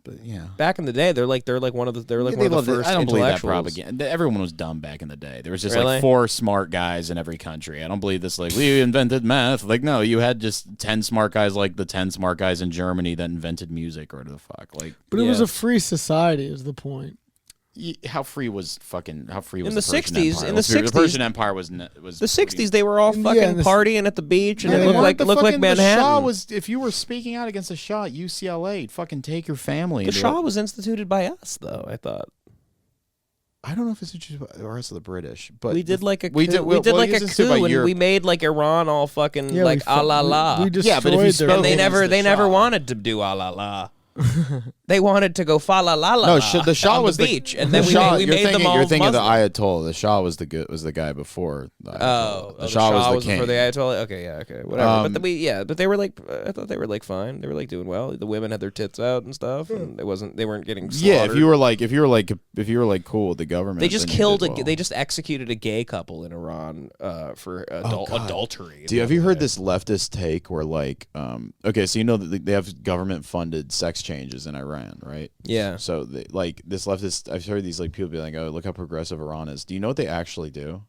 but yeah. back in the day, they're like one of the Yeah, one of the love it. first I don't believe that intellectuals. propaganda. Everyone was dumb back in the day. There was just Really? like 4 smart guys in every country. I don't believe this. Like we invented math. Like no, you had just 10 smart guys, like the 10 smart guys in Germany that invented music, or whatever the fuck. Like, But it was Yeah. a free society, is the point. how free was In the Persian 60s, Empire? in the Let's be real, 60s, the Persian Empire was The '60s, they were all Yeah, fucking and the- partying at the beach, and Yeah, it they looked weren't like The Manhattan. Shah was, if you were speaking out against the Shah at UCLA, you'd fucking take your family. The into Shah it. was instituted by us, though. I thought I don't know if it's just the rest of the British, but we did like a we coup. did- we well, did like it a was instituted by coup, and Europe. we made like Iran all fucking Yeah, like we ah la la. We Yeah, but if you destroyed their spoke And they against never the they never Shah. wanted to do ah la la. They wanted to go fa la la la. No, the Shah on was the beach, and then we made them all You're thinking of the Muslim. Ayatollah. The Shah was the guy before. The The Shah was the king. before the Ayatollah. Okay, yeah, okay, whatever. But they were like, I thought they were like fine. They were like doing well. The women had their tits out and stuff, and they weren't getting slaughtered. Yeah, if you were like cool with the government, they just then you killed did well. they just executed a gay couple in Iran for adultery. Have you heard this leftist take where like, okay, so you know that they have government funded sex changes in Iran, right? Yeah. So like this leftist, I've heard these like people be like, oh, look how progressive Iran is. Do you know what they actually do?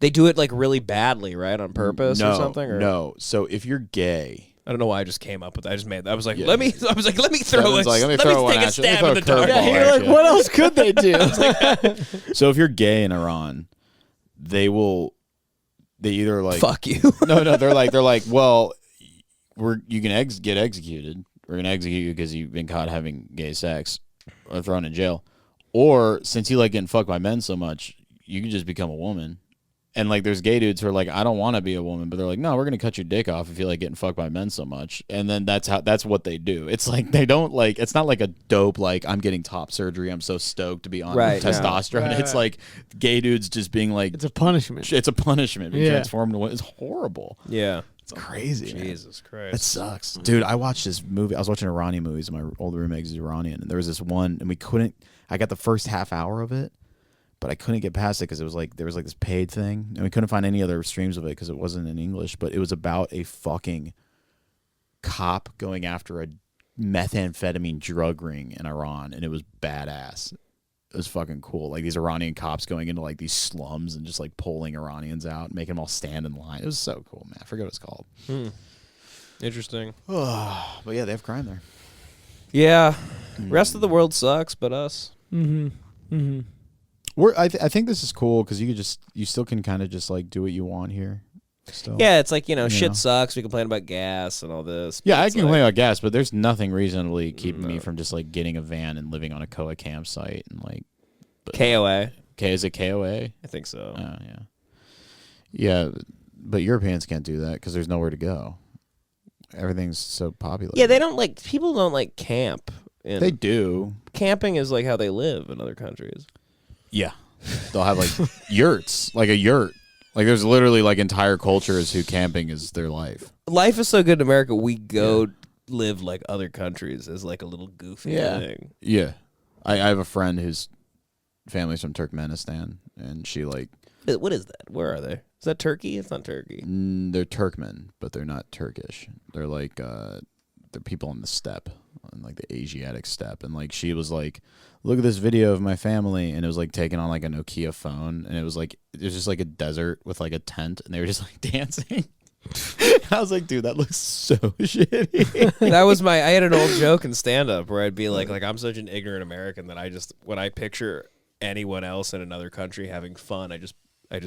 They do it like really badly, right, on purpose or something. Or? No. So if you're gay, I don't know why I just came up with that. I just made that. I was like, let me throw Devan's like, let me take a at you. stab Let in me the throw a dark. curveball You're at like, you. what else could they do? So if you're gay in Iran, they either like Fuck you. no, they're like, well, you can get executed. We're gonna execute you because you've been caught having gay sex or thrown in jail. Or since you like getting fucked by men so much, you can just become a woman. And like there's gay dudes who are like, I don't want to be a woman, but they're like, no, we're gonna cut your dick off if you like getting fucked by men so much. And then that's what they do. It's like they don't like, it's not like a dope like I'm getting top surgery, I'm so stoked to be on testosterone. Right. It's like gay dudes just being like, It's a punishment. it's a punishment. Being Yeah. transformed into it's horrible. Yeah. It's crazy. man. Jesus Christ. It sucks. Dude, I watched this movie. I was watching Iranian movies. My old roommate is Iranian. And there was this one, and I got the first half hour of it, but I couldn't get past it because it was like, there was like this paid thing. And we couldn't find any other streams of it because it wasn't in English. But it was about a fucking cop going after a methamphetamine drug ring in Iran. And it was badass. It was fucking cool. Like these Iranian cops going into like these slums and just like pulling Iranians out, making them all stand in line. It was so cool, man. I forget what it's called. Interesting. But yeah, they have crime there. Yeah. Rest of the world sucks, but us. I think this is cool because you still can kind of just like do what you want here. Still. Yeah, it's like, shit sucks. We complain about gas and all this. Yeah, I can complain about gas, but there's nothing reasonably keeping me from just like getting a van and living on a KOA campsite and like KOA. Is it KOA? I think so. Oh yeah. Yeah, but Europeans can't do that because there's nowhere to go. Everything's so popular. Yeah, people don't like camp. They do. Camping is like how they live in other countries. Yeah. They'll have like yurts, like a yurt. Like there's literally like entire cultures who camping is their life. Life is so good in America, we go live like other countries as like a little goofy thing. Yeah. I have a friend whose family's from Turkmenistan, and she like... What is that? Where are they? Is that Turkey? It's not Turkey. They're Turkmen, but they're not Turkish. They're like... they're people in the steppe, in like the Asiatic steppe. And like she was like, look at this video of my family, and it was like taken on like a Nokia phone, and it was just like a desert with like a tent, and they were just like dancing. I was like, dude, that looks so shitty. That was I had an old joke in stand-up where I'd be like I'm such an ignorant American that when I picture anyone else in another country having fun, I just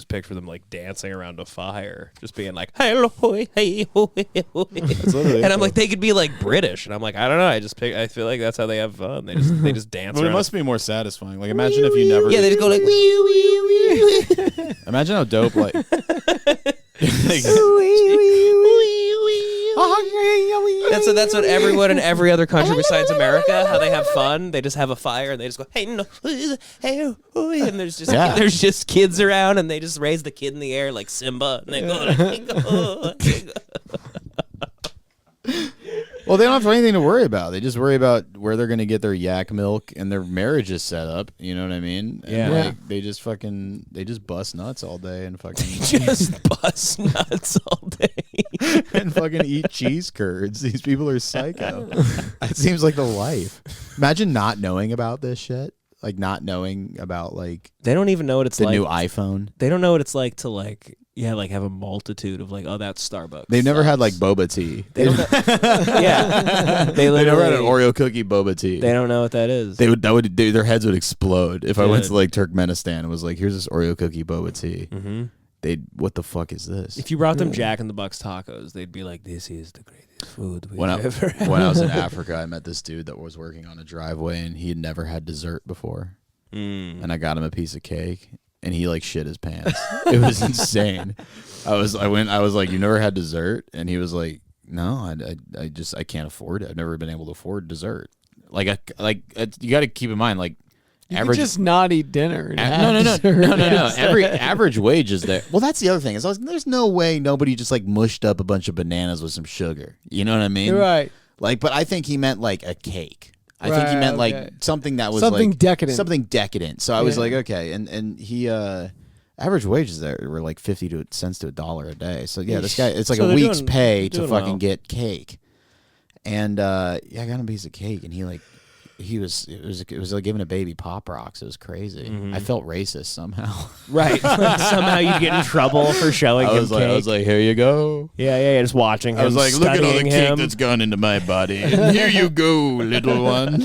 picture them like dancing around a fire, just being like, hello, hey, and I'm like, they could be like British, and I'm like, I don't know, I feel like that's how they have fun. They just dance. Well, it must be more satisfying. Like, imagine if you never. Yeah, they just go like, wee, wee, wee. Imagine how dope like. That's what everyone in every other country besides America, how they have fun. They just have a fire and they just go, hey, no, hey, and there's just kids around, and they just raise the kid in the air like Simba, and they go. Well, they don't have anything to worry about. They just worry about where they're going to get their yak milk, and their marriage is set up. You know what I mean? And yeah. Like, they just bust nuts all day and fucking just bust nuts all day and fucking eat cheese curds. These people are psycho. It seems like the life. Imagine not knowing about this shit. Like not knowing about like they don't even know what it's the like. new iPhone. They don't know what it's like to like have a multitude of like, oh, that's Starbucks. They've never had like boba tea. They don't know. Yeah, they never had an Oreo cookie boba tea. They don't know what that is. Their heads would explode if I went to like Turkmenistan and was like, here's this Oreo cookie boba tea. Mm-hmm. What the fuck is this? If you brought them Jack in the Box tacos, they'd be like, this is the greatest food we've ever had. When I was in Africa, I met this dude that was working on a driveway, and he had never had dessert before. And I got him a piece of cake, and he like shit his pants. It was insane. I was like, you never had dessert? And he was like, no, I can't afford it. I've never been able to afford dessert. You got to keep in mind, like, You average. could just not eat dinner. And No. have dessert. Every average wage is there. Well, that's the other thing. Is there's no way nobody just like mushed up a bunch of bananas with some sugar. You know what I mean? Right. Like, but I think he meant like a cake. I think he meant like something that was something like decadent. Something decadent. So I was like, okay, and he average wages there were like 50 cents to $1 a day. So yeah, this guy, it's like So a they're week's doing- pay they're to doing fucking well. get cake. And yeah, I got him a piece of cake, and it was like giving a baby Pop Rocks. It was crazy. I felt racist somehow. Right. Somehow you get in trouble for showing him cake. I was like, here you go. yeah, just watching him. I was like, look at all the studying cake him. that's gone into my body. And here you go, little one.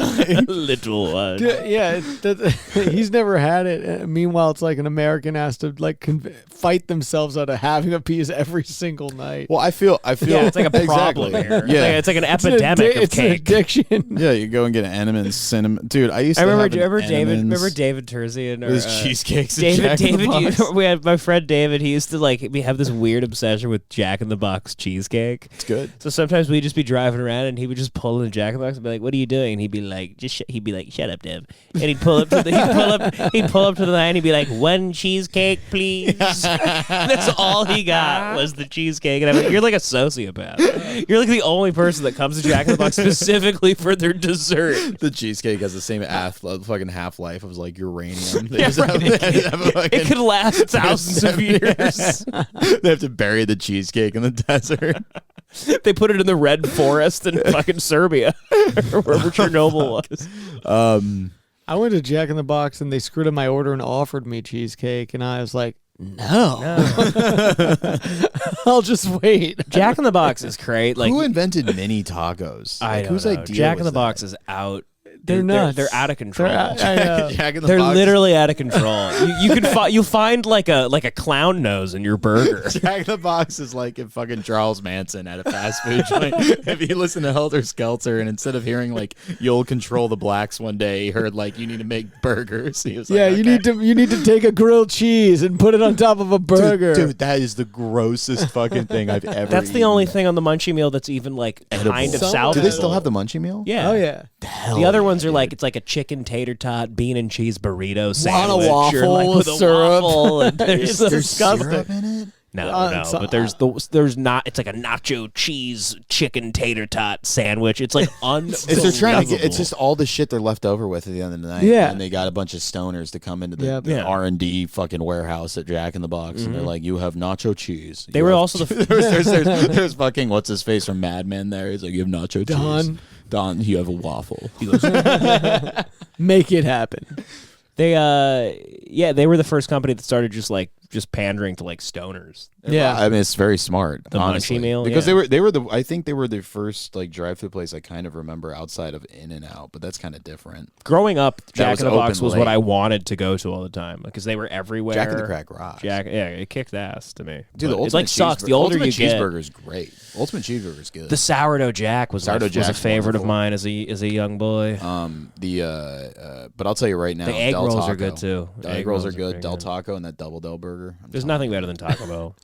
Little one. Yeah, he's never had it. Meanwhile, it's like an American has to like fight themselves out of having a piece every single night. Well, I feel. Yeah, it's like a problem Exactly. here. Yeah. It's like an epidemic of It's an cake. addiction. Yeah, you go and get an cinnamon cinnamon. Dude, I used I to remember. have Do you an remember David? Enemans Remember David Terzian? Or, with cheesecakes. And David. Jack in the David. Box? We had my friend David. He used to we have this weird obsession with Jack in the Box cheesecake. It's good. So sometimes we'd just be driving around and he would just pull in the Jack in the Box and be like, "What are you doing?" And he'd be like, he'd be like, "Shut up, Dev." And he'd pull up to the he'd pull up to the line. And he'd be like, "1 cheesecake, please." That's all he got was the cheesecake. And I'm like, "You're like a sociopath. You're like the only person that comes to Jack in the Box specifically for their dessert." The cheesecake has the same fucking half-life of like uranium. They Yeah, just right. have- they have a It fucking- could last thousands of years. They have to bury the cheesecake in the desert. They put it in the red forest in fucking Serbia, or wherever Chernobyl was. I went to Jack in the Box and they screwed up my order and offered me cheesecake, and I was like, no. I'll just wait. Jack in the Box is great. Like Who invented mini tacos? I Like, don't whose know. idea Jack in was the that? Box is out. They're nuts. They're out of control. I know. Jack in the They're Box. literally out of control. You can you'll find like a clown nose in your burger. Jack in the Box is like if fucking Charles Manson at a fast food joint. If you listen to Helter Skelter and instead of hearing like you'll control the blacks one day, he heard like you need to make burgers. He was like, Yeah, okay. you need to take a grilled cheese and put it on top of a burger. Dude, that is the grossest fucking thing I've ever That's the eaten. only thing on the Munchie meal that's even like kind of Some- Do they salvageable. still have the Munchie meal? Yeah. Oh yeah. The other ones are like it's like a chicken tater tot, bean and cheese burrito Want sandwich, a waffle or like with with a syrup. waffle, and there's It's There's disgusting. syrup in it? no, so- but there's not. It's like a nacho cheese chicken tater tot sandwich. It's like It's they're trying to get. It's just all the shit they're left over with at the end of the night. Yeah. and they got a bunch of stoners to come into the, Yep. the Yeah. R&D fucking warehouse at Jack in the Box, and they're like, "You have nacho cheese." They You were have- also the there's fucking what's his face from Mad Men. There, he's like, "You have nacho cheese." Don. Don, you have a waffle. Make it happen. they were the first company that started just pandering to like stoners. Yeah. I mean, it's very smart. The honestly, Munchie meal, because yeah. they were the I think they were the first like drive-through place I kind of remember outside of In-N-Out, but that's kind of different. Growing up, Jack was in the Box open was what late. I wanted to go to all the time because they were everywhere. Jack in the Crack rocks. It kicked ass to me. Dude, the But ultimate it like sucks. The older ultimate you get, cheeseburger is great. Ultimate cheeseburger is good. the sourdough Jack was Sourdough a Jack's favorite of wonderful. mine as a young boy. But I'll tell you right now, The egg Del rolls Taco. are good too. The egg rolls are good. pretty Del Taco and that Double Del Burger. There's nothing better than Taco Bell.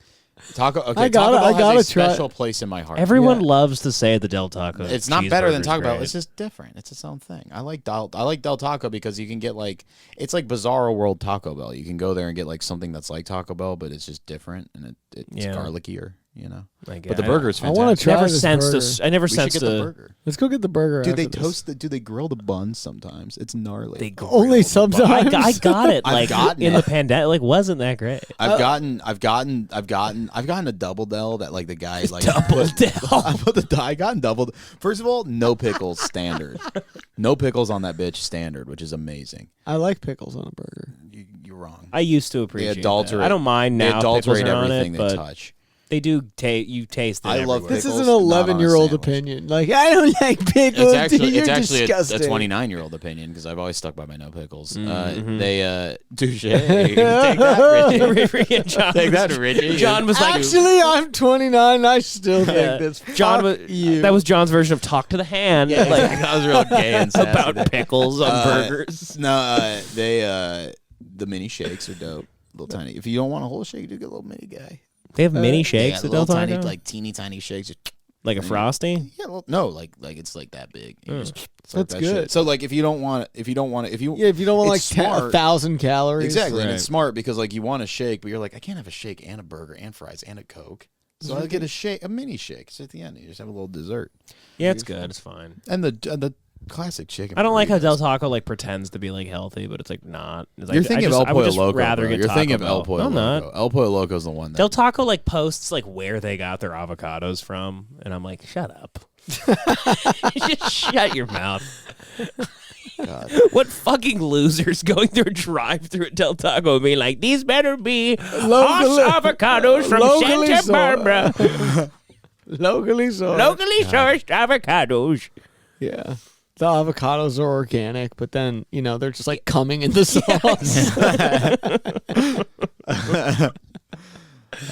Taco. Okay, I gotta- Taco Bell I gotta has a try- special place in my heart. Everyone loves to say the Del Taco. It's not better than cheeseburger's Taco Bell. great. It's just different. It's its own thing. I like Del Taco because you can get like it's like Bizarro World Taco Bell. You can go there and get like something that's like Taco Bell, but it's just different and it's Yeah. garlickier. You know. Like, But the I- burger's I wanna fantastic. try Never this sensed burger. I never We should sensed get the burger. Let's go get the burger. Dude, they after this. toast the. Dude, they grill the buns sometimes. It's gnarly. They grill Only the bun. sometimes. I got it. I've Like gotten in it. the pandemic, like wasn't that great? I've gotten a double Del that like the guy like Double put- Del. I gotten doubled. First of all, no pickles standard, no pickles on that bitch standard, which is amazing. I like pickles on a burger. You're wrong. I used to They appreciate adulterate. that. I don't mind They now. Pickles adulterate are on everything it, they but touch. they do. You taste it. I love everywhere. This is Pickles, an not on a 11-year-old sandwich. opinion. Like, I don't like pickles. You're it's actually disgusting. a 29-year-old opinion because I've always stuck by my no pickles. Mm-hmm. They touche. Take that, Richie. And John Take that, was- Richie. John was like, Actually, I'm 29. I still Yeah. think this. John Fuck was. you. That was John's version of talk to the hand. Yeah, like that was real gay and sassy about there. pickles on burgers. No, the mini shakes are dope. Little tiny. If you don't want a whole shake, you get a little mini guy. They have mini shakes Yeah, at Del little tiny, Taco. like teeny tiny shakes. Like a Frosty? Yeah, well, no, like it's like that big. You just That's slurp that good. shit. So like if you don't want if you don't want like it's smart. 1,000 calories. Exactly, and Right. it's smart because like you want a shake, but you're like, I can't have a shake and a burger and fries and a Coke. So I'll get a mini shake. So at the end, you just have a little dessert. Yeah, it's good. It's fine. And the classic chicken. I don't like how burritos. Del Taco like pretends to be like healthy, but it's like not. It's You're like, thinking of I El would Pollo just Loco. rather Bro. get You're Taco thinking of Bell. El Pollo No, I'm Loco. not. El Pollo Loco's the one. Del Taco like posts like where they got their avocados from, and I'm like, shut up. Just shut your mouth. God. What fucking losers going through a drive-through at Del Taco and being like, these better be Haas avocados from locally Santa sourced. Barbara. Locally sourced. Locally sourced avocados. Yeah. The avocados are organic, but then, they're just like coming in the sauce.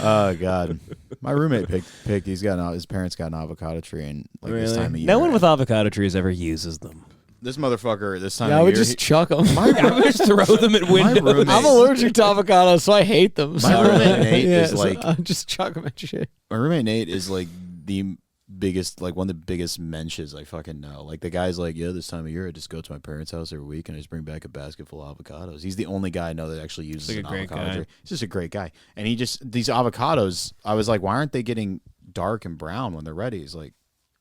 Oh God, my roommate picked. His parents got an avocado tree, and like this time of year, No one with avocado trees ever uses them. this motherfucker this time Yeah, I of would year. just chuck them. I would just throw them at windows. roommate- I'm allergic to avocados, so I hate them. My So- roommate Nate yeah, is so like- I just chuck them at shit. My roommate Nate is like the biggest, like one of the biggest mensches I fucking know. Like the guy's like, yeah, this time of year I just go to my parents' house every week and I just bring back a basket full of avocados. He's the only guy I know that actually uses like a an great avocado guy. tree. He's just a great guy. And these avocados, I was like, why aren't they getting dark and brown when they're ready? He's like,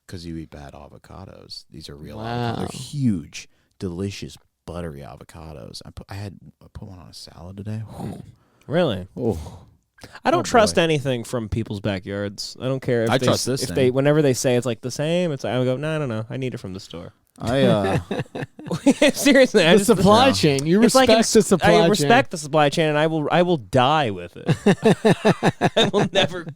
because you eat bad avocados. These are real avocados. They're huge, delicious, buttery avocados. I put one on a salad today. Really? Oh. I don't Oh, trust boy. anything from people's backyards. I don't care if I they, trust this if thing. they whenever they say it's like the same, it's I go, no, I need it from the store. Seriously, I The just, supply yeah. chain. You it's like respect the supply chain. I respect the supply chain, and I will die with it. I will never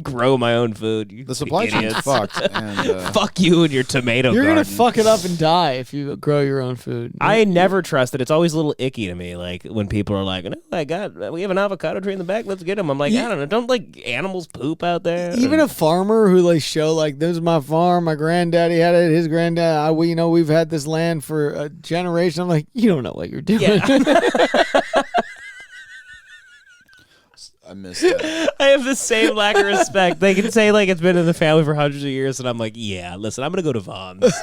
grow my own food. You The supply chain's idiots. fucked. And, Fuck you and your tomato You're garden. going to fuck it up and die if you grow your own food. I never trust it. It's always a little icky to me. Like when people are like, "No, we have an avocado tree in the back. Let's get them." I'm like, I don't know. Don't like animals poop out there? Even a farmer who like show like, this is my farm, my granddaddy had it, his granddad, we've had this land for a generation. I'm like, you don't know what you're doing. Yeah. I missed that. I have the same lack of respect. They can say like it's been in the family for hundreds of years, and I'm like, yeah, listen, I'm gonna go to Vaughn's.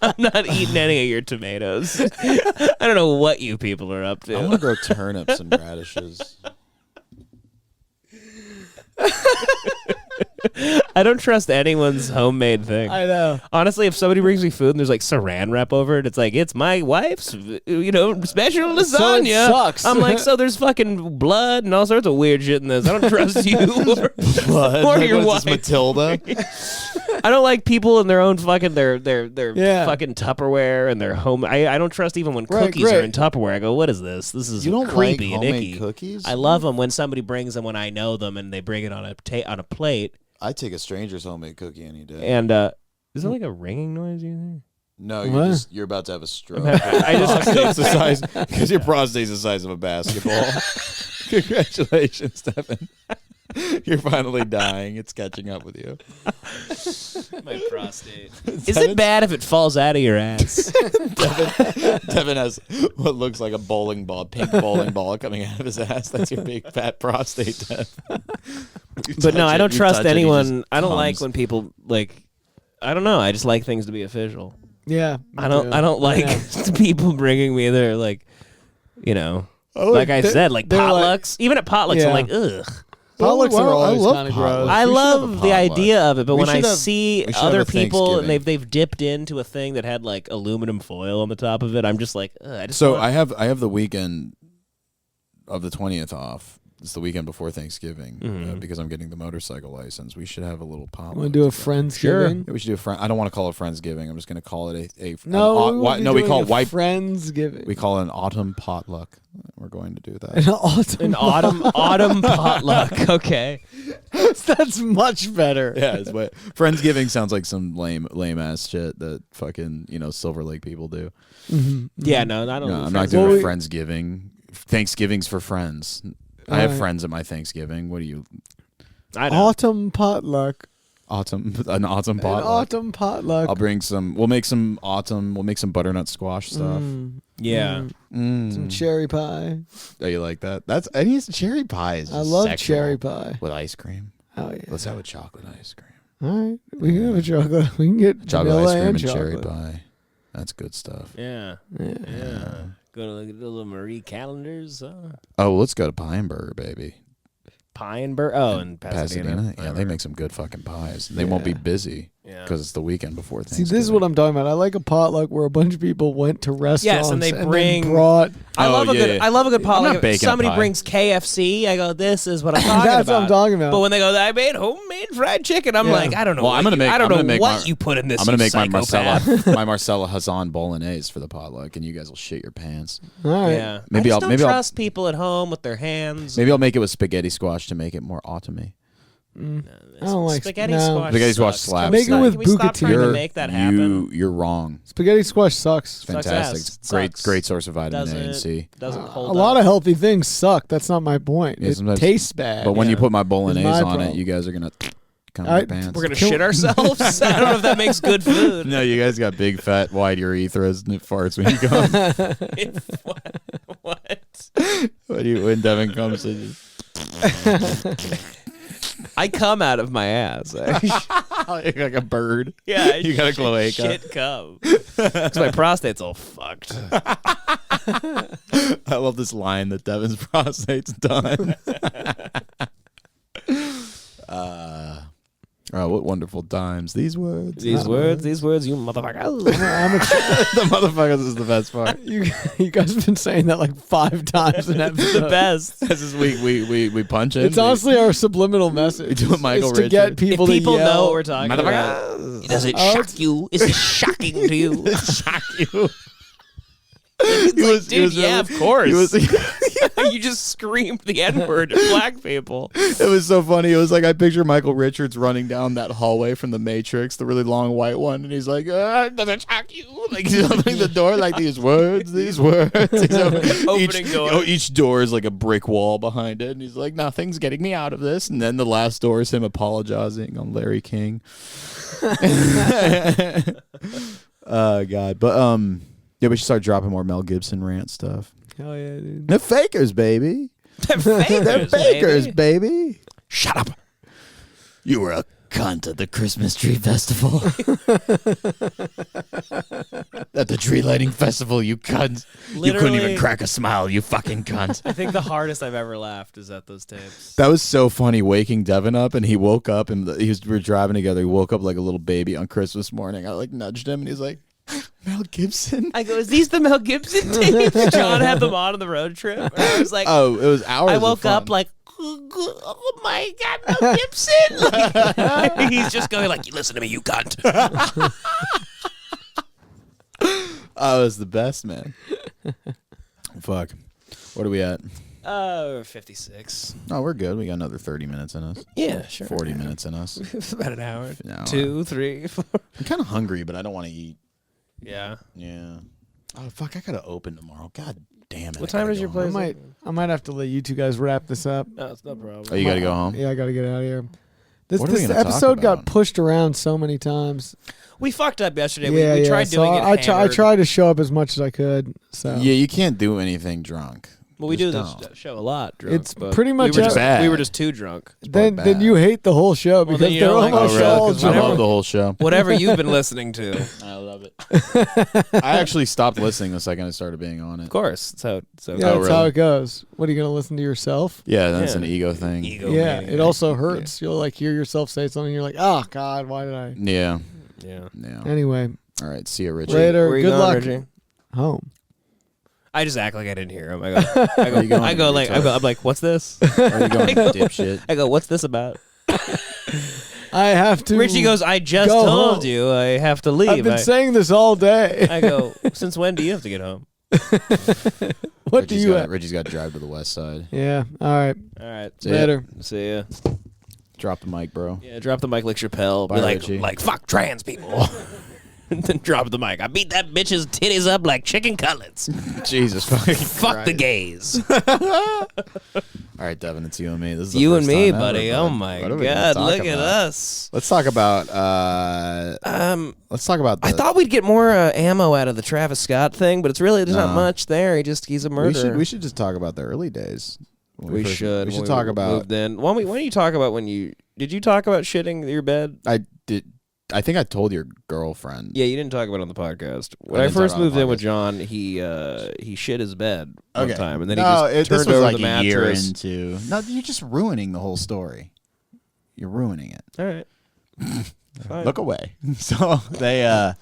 I'm not eating any of your tomatoes. I don't know what you people are up I want to. to grow turnips and radishes. I don't trust anyone's homemade thing. I know. Honestly, if somebody brings me food and there's like saran wrap over it, it's like, it's my wife's, special lasagna. So it sucks. I'm like, so there's fucking blood and all sorts of weird shit in this. I don't trust you or, Blood. or your What is wife. this, Matilda? I don't like people in their own fucking their Yeah. fucking Tupperware and their home. I don't trust even when Right, cookies are great. in Tupperware. I go, what is this? This is You don't creepy like and homemade icky. cookies? I love them when somebody brings them when I know them and they bring it on a plate. I take a stranger's homemade cookie any day. And is there like a ringing noise? You think? No, What? you're about to have a stroke. I just Prostate's the size because your prostate's the size of a basketball. Congratulations, Devin. You're finally dying. It's catching up with you. my prostate. Is it bad if it falls out of your ass? Devin has what looks like a bowling ball, pink bowling ball coming out of his ass. That's your big fat prostate, Devin. But no, I don't trust touch it, he anyone. just I don't like comes. when people like. I don't know. I just like things to be official. Yeah. I don't like people bringing me their like, like I said, like they're like- potlucks. Even at potlucks, Yeah. I'm like, ugh. Potlucks Well, are I always love kind of potlucks. gross. I should have a love the potluck. idea of it, but We when I should have- see we should have other a people and Thanksgiving. they've dipped into a thing that had like aluminum foil on the top of it, I'm just like, ugh, I just So want- I have the weekend of the 20th off. It's the weekend before Thanksgiving because I'm getting the motorcycle license. We should have a little potluck. Want to do a together. Friendsgiving? Yeah, we should do a friend. I don't want to call it Friendsgiving. I'm just going to call it a No, we call it white. Friendsgiving. We call it an autumn potluck. We're going to do that. An autumn. an autumn potluck. Okay. That's much better. Yeah, it's what Friendsgiving sounds like some lame ass shit that fucking Silver Lake people do. Yeah, no, I don't. No, do I'm not Friendsgiving. doing Well, a Friendsgiving. Thanksgiving's for friends. I have friends at my Thanksgiving. What do you? I know. Autumn potluck. An autumn potluck. An autumn potluck. I'll bring some. We'll make some butternut squash stuff. Yeah. Some cherry pie. Oh, you like that? I need cherry pie. Is I just love sexual. cherry pie. With ice cream. Oh yeah. Let's have a chocolate ice cream. All right, we can have a chocolate. We can get Chocolate vanilla ice cream and and cherry chocolate. pie. That's good stuff. Yeah. Go to the little Marie Callender's. Oh, let's go to Pineburger, baby. Pineburg. Oh, in Pasadena. Yeah, they make some good fucking pies. They won't be busy because it's the weekend before See, Thanksgiving. this is what I'm talking about. I like a potluck where a bunch of people went to restaurants and they then bring- brought. I love a good I'm potluck. not If baking a somebody pie. brings KFC, I go, this is what I'm talking That's about. what I'm talking about. But when they go, I made homemade fried chicken, I'm like, I don't know. Well, I'm gonna make. I don't I'm gonna know make what my, you put in this. I'm gonna you make my psychopath. Marcella Hazan bolognese for the potluck, and you guys will shit your pants. All right. Yeah. Maybe I I'll just maybe don't I'll trust people at home with their hands. maybe I'll make it with spaghetti squash to make it more autumn. I don't like spaghetti no. squash. Spaghetti squash sucks. slaps. Make it with Can we stop trying to bucatini. make that happen? You're wrong. Spaghetti squash sucks. It's fantastic. ass. It's great, Sucks. great source of vitamin A and C. Doesn't A hold lot up. of healthy things suck. That's not my point. Yeah, It sometimes- tastes bad. But when you put my It's bolognese my on problem. it, you guys are gonna come I- your pants. We're gonna shit ourselves. I don't know if that makes good food. No, you guys got big fat wide urethras and it farts when you come. What? when Devin comes in. I come out of my ass. like a bird. Yeah, You got a cloaca. Shit come. Because my prostate's all fucked. I love this line that Devin's prostate's done. Oh, what wonderful times. These words. These words, you motherfucker. The motherfuckers is the best part. You guys have been saying that like 5 times an episode. The best. This is we punch it. It's honestly our subliminal message. We do a Michael It's to get Richards. people If people to yell. know what we're talking about. Motherfucker. Does it Oh, shock you? Is it shocking to you? Shock you. It's like, dude, yeah, of course. He was, You just screamed the N-word at black people. it was so funny. It was like I picture Michael Richards running down that hallway from The Matrix, the really long white one, and he's like, does it shock you? Like he's opening the door like these words. He's Opening door. Each door is like a brick wall behind it, and he's like, nothing's getting me out of this. And then the last door is him apologizing on Larry King. Oh God, but yeah, we should start dropping more Mel Gibson rant stuff. Hell yeah, dude. They're fakers, baby. They're They're fakers, baby. baby. Shut up. You were a cunt at the Christmas tree festival. At the tree lighting festival, you cunt. You couldn't Literally- even crack a smile, you fucking cunt. I think the hardest I've ever laughed is at those tapes. That was so funny, waking Devin up, and he woke up, and we were driving together. He woke up like a little baby on Christmas morning. I like nudged him, and he's like, Mel Gibson? I go, is these the Mel Gibson tapes? John had them on the road trip. And I was like, Oh, it was hours I of woke fun. up like, oh my God, Mel Gibson. Like, he's just going like, you listen to me, you cunt. Oh, it was the best, man. Fuck. What are we at? 56. Oh, we're good. We got another 30 minutes in us. Yeah, sure. 40 minutes in us. It's about an hour. No, 2, 3, 4. I'm kind of hungry, but I don't want to eat. Yeah. Yeah. Oh, fuck. I got to open tomorrow. God damn it. What I time gotta is your go home. place? I might have to let you two guys wrap this up. No, it's no problem. Oh, you got to go home? Yeah, I got to get out of here. This What are we gonna talk episode got about? pushed around so many times. We fucked up yesterday. Yeah, we tried so doing it. I hammered. tried to show up as much as I could. So Yeah, you can't do anything drunk. Well, we do Just this don't. show a lot. Drunk, It's but pretty much we were, just, bad. we were just too drunk. then bad. you hate the whole show because then you they're don't like the almost show, all 'cause I whenever- love drunk. the whole show. Whatever you've been listening to. Of I love it. I actually stopped listening the second I started being on it. course. That's how. Yeah, Oh, that's how really? it goes. What are you gonna listen to yourself? Yeah, that's Yeah. an ego thing. Ego. Yeah, maniac. it also hurts. You'll like hear yourself say something. You're like, oh God, why did I? Yeah. Yeah. Yeah. Anyway, All right. See you, Richie. later. Where you Good going, luck. Reggie? Home. I just act like I didn't hear him. I you going, go like, I'm like, what's this? Where are you going, dipshit? I go, what's this about? I have to. Richie goes, I just go told home. you I have to leave. I've been I, saying this all day. I go, since when do you have to get home? What do you have? Reggie's got to drive to the west side. Yeah. All right. All right. See ya. Later. See ya. Drop the mic, bro. Yeah, drop the mic like Chappelle. Bye, Be Richie. like, fuck trans people. And then drop the mic. I beat that bitch's titties up like chicken cutlets. Jesus fucking Fuck the gays. All right, Devin, it's you and me. This is the You first and me, time buddy. ever, Oh bud. my What are we gonna God. talk Look at about? us. Let's talk about. Let's talk about. I thought we'd get more ammo out of the Travis Scott thing, but it's really there's not No. much there. He's a murderer. we should just talk about the early days. We should talk about. Moved in. Why don't you talk about when you did you talk about shitting your bed? I did. I think I told your girlfriend. Yeah, you didn't talk about it on the podcast. When I first moved in with John, he shit his bed one time, and then he just turned over the mattress. Year into. No, you're just ruining the whole story. You're ruining it. All right. Fine. Look away. So they.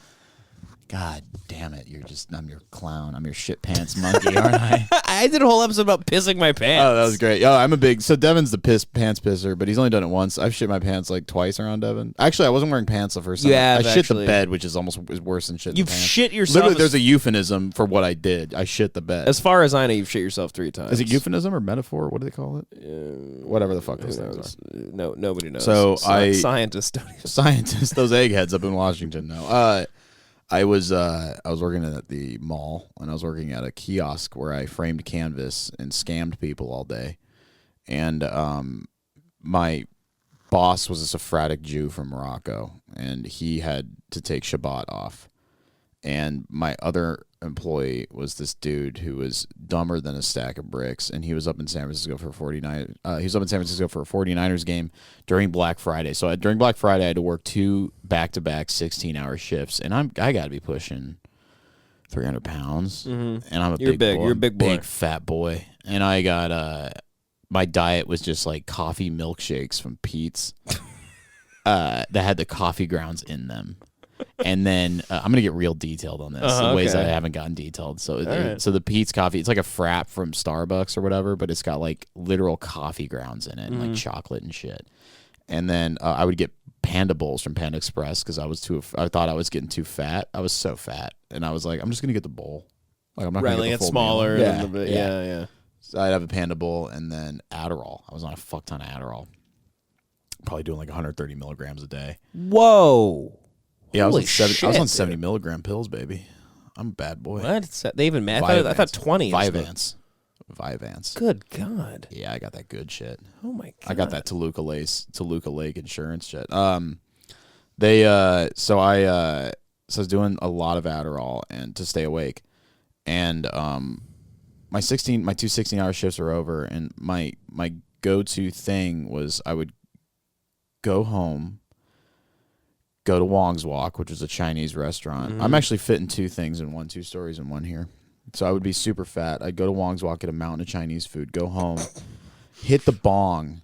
God damn it! I'm your clown. I'm your shit pants monkey, aren't I? I did a whole episode about pissing my pants. Oh, that was great. Oh, I'm a big. So Devin's the pants pisser, but he's only done it once. I've shit my pants like twice around Devin. Actually, I wasn't wearing pants the first time. Yeah, I shit the bed, which is worse than shit. You've the pants. shit yourself. Literally, there's a euphemism for what I did. I shit the bed. As far as I know, you've shit yourself 3 times. Is it euphemism or metaphor? What do they call it? Whatever the fuck those things are. No, nobody knows. So scientists don't. Scientists, those eggheads up in Washington know. I was working at the mall, and I was working at a kiosk where I framed canvas and scammed people all day. And my boss was a Sephardic Jew from Morocco, and he had to take Shabbat off. And my other employee was this dude who was dumber than a stack of bricks, and he was up in San Francisco for a 49ers game during Black Friday. So during Black Friday, I had to work 2 back-to-back 16-hour shifts, and I got to be pushing 300 pounds, and I'm You're big. You're a big boy, big fat boy, and I got my diet was just like coffee milkshakes from Pete's that had the coffee grounds in them. And then I'm gonna get real detailed on this. The ways that I haven't gotten detailed. So, so the Pete's coffee, it's like a frap from Starbucks or whatever, but it's got like literal coffee grounds in it, and like chocolate and shit. And then I would get Panda Bowls from Panda Express because I thought I was getting too fat. I was so fat, and I was like, I'm just gonna get the bowl. Like I'm not gonna get the full smaller. meal. Yeah. So I'd have a Panda Bowl and then Adderall. I was on a fuck ton of Adderall. Probably doing like 130 milligrams a day. Whoa. Yeah, Holy I was on 70 milligram pills, baby. I'm a bad boy. What? They even mad? I thought 20. Vyvanse. Good God. Yeah, I got that good shit. Oh my God. I got that Toluca Lake insurance shit. So I was doing a lot of Adderall and to stay awake, and my 2 16-hour shifts are over, and my go-to thing was I would go home. Go to Wong's Walk, which is a Chinese restaurant. I'm actually fitting 2 things in one, 2 stories in one here. So I would be super fat. I'd go to Wong's Walk, get a mountain of Chinese food, go home, hit the bong,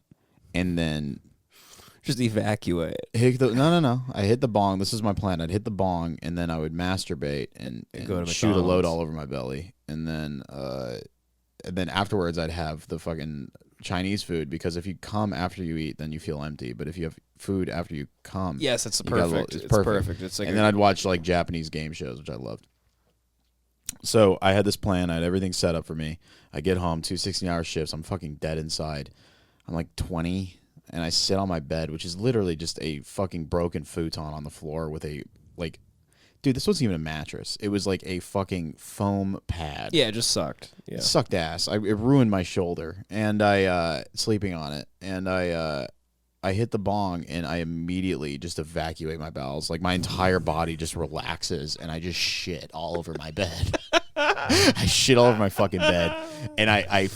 and then just evacuate. No. I hit the bong. This is my plan. I'd hit the bong, and then I would masturbate and shoot a load all over my belly. And then afterwards, I'd have the fucking Chinese food, because if you come after you eat, then you feel empty. But if you have food after you come, yes, it's perfect. It's perfect. It's like and then I'd watch like Japanese game shows, which I loved. So I had this plan. I had everything set up for me. I get home, 2 16-hour shifts. I'm fucking dead inside. I'm like 20, and I sit on my bed, which is literally just a fucking broken futon on the floor with a like. Dude, this wasn't even a mattress. It was like a fucking foam pad. Yeah, it just sucked. Yeah. It sucked ass. It ruined my shoulder, and I sleeping on it, and I hit the bong, and I immediately just evacuate my bowels. Like my entire body just relaxes, and I just shit all over my bed. I shit all over my fucking bed, and I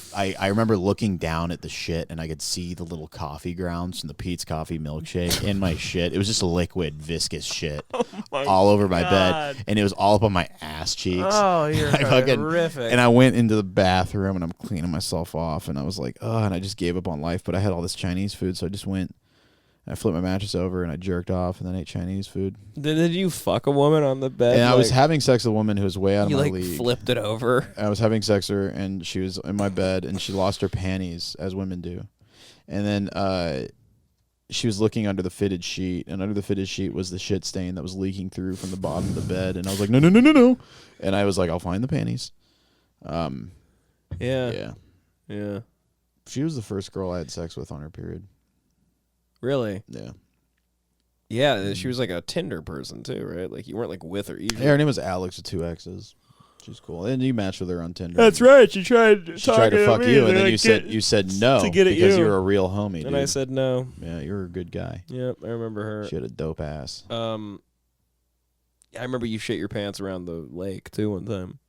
remember looking down at the shit, and I could see the little coffee grounds from the Pete's coffee milkshake in my shit. It was just liquid, viscous shit all over my bed, and it was all up on my ass cheeks. Oh, you're horrific. And I went into the bathroom, and I'm cleaning myself off, and I was like, oh, and I just gave up on life. But I had all this Chinese food, so I just went. I flipped my mattress over, and I jerked off, and then ate Chinese food. Did you fuck a woman on the bed? And I was having sex with a woman who was way out of my league. You flipped it over? I was having sex with her, and she was in my bed, and she lost her panties, as women do. And then she was looking under the fitted sheet, and under the fitted sheet was the shit stain that was leaking through from the bottom of the bed. And I was like, no. And I was like, I'll find the panties. Yeah. She was the first girl I had sex with on her period. Really? Yeah. Yeah, she was like a Tinder person too, right? Like you weren't like with her. Yeah, her name was Alex with 2 X's. She's cool, and you matched with her on Tinder. That's right. She tried to fuck you, and then you said no to get at because you you're a real homie. And dude. I said no. Yeah, you're a good guy. Yep, I remember her. She had a dope ass. I remember you shit your pants around the lake too one time.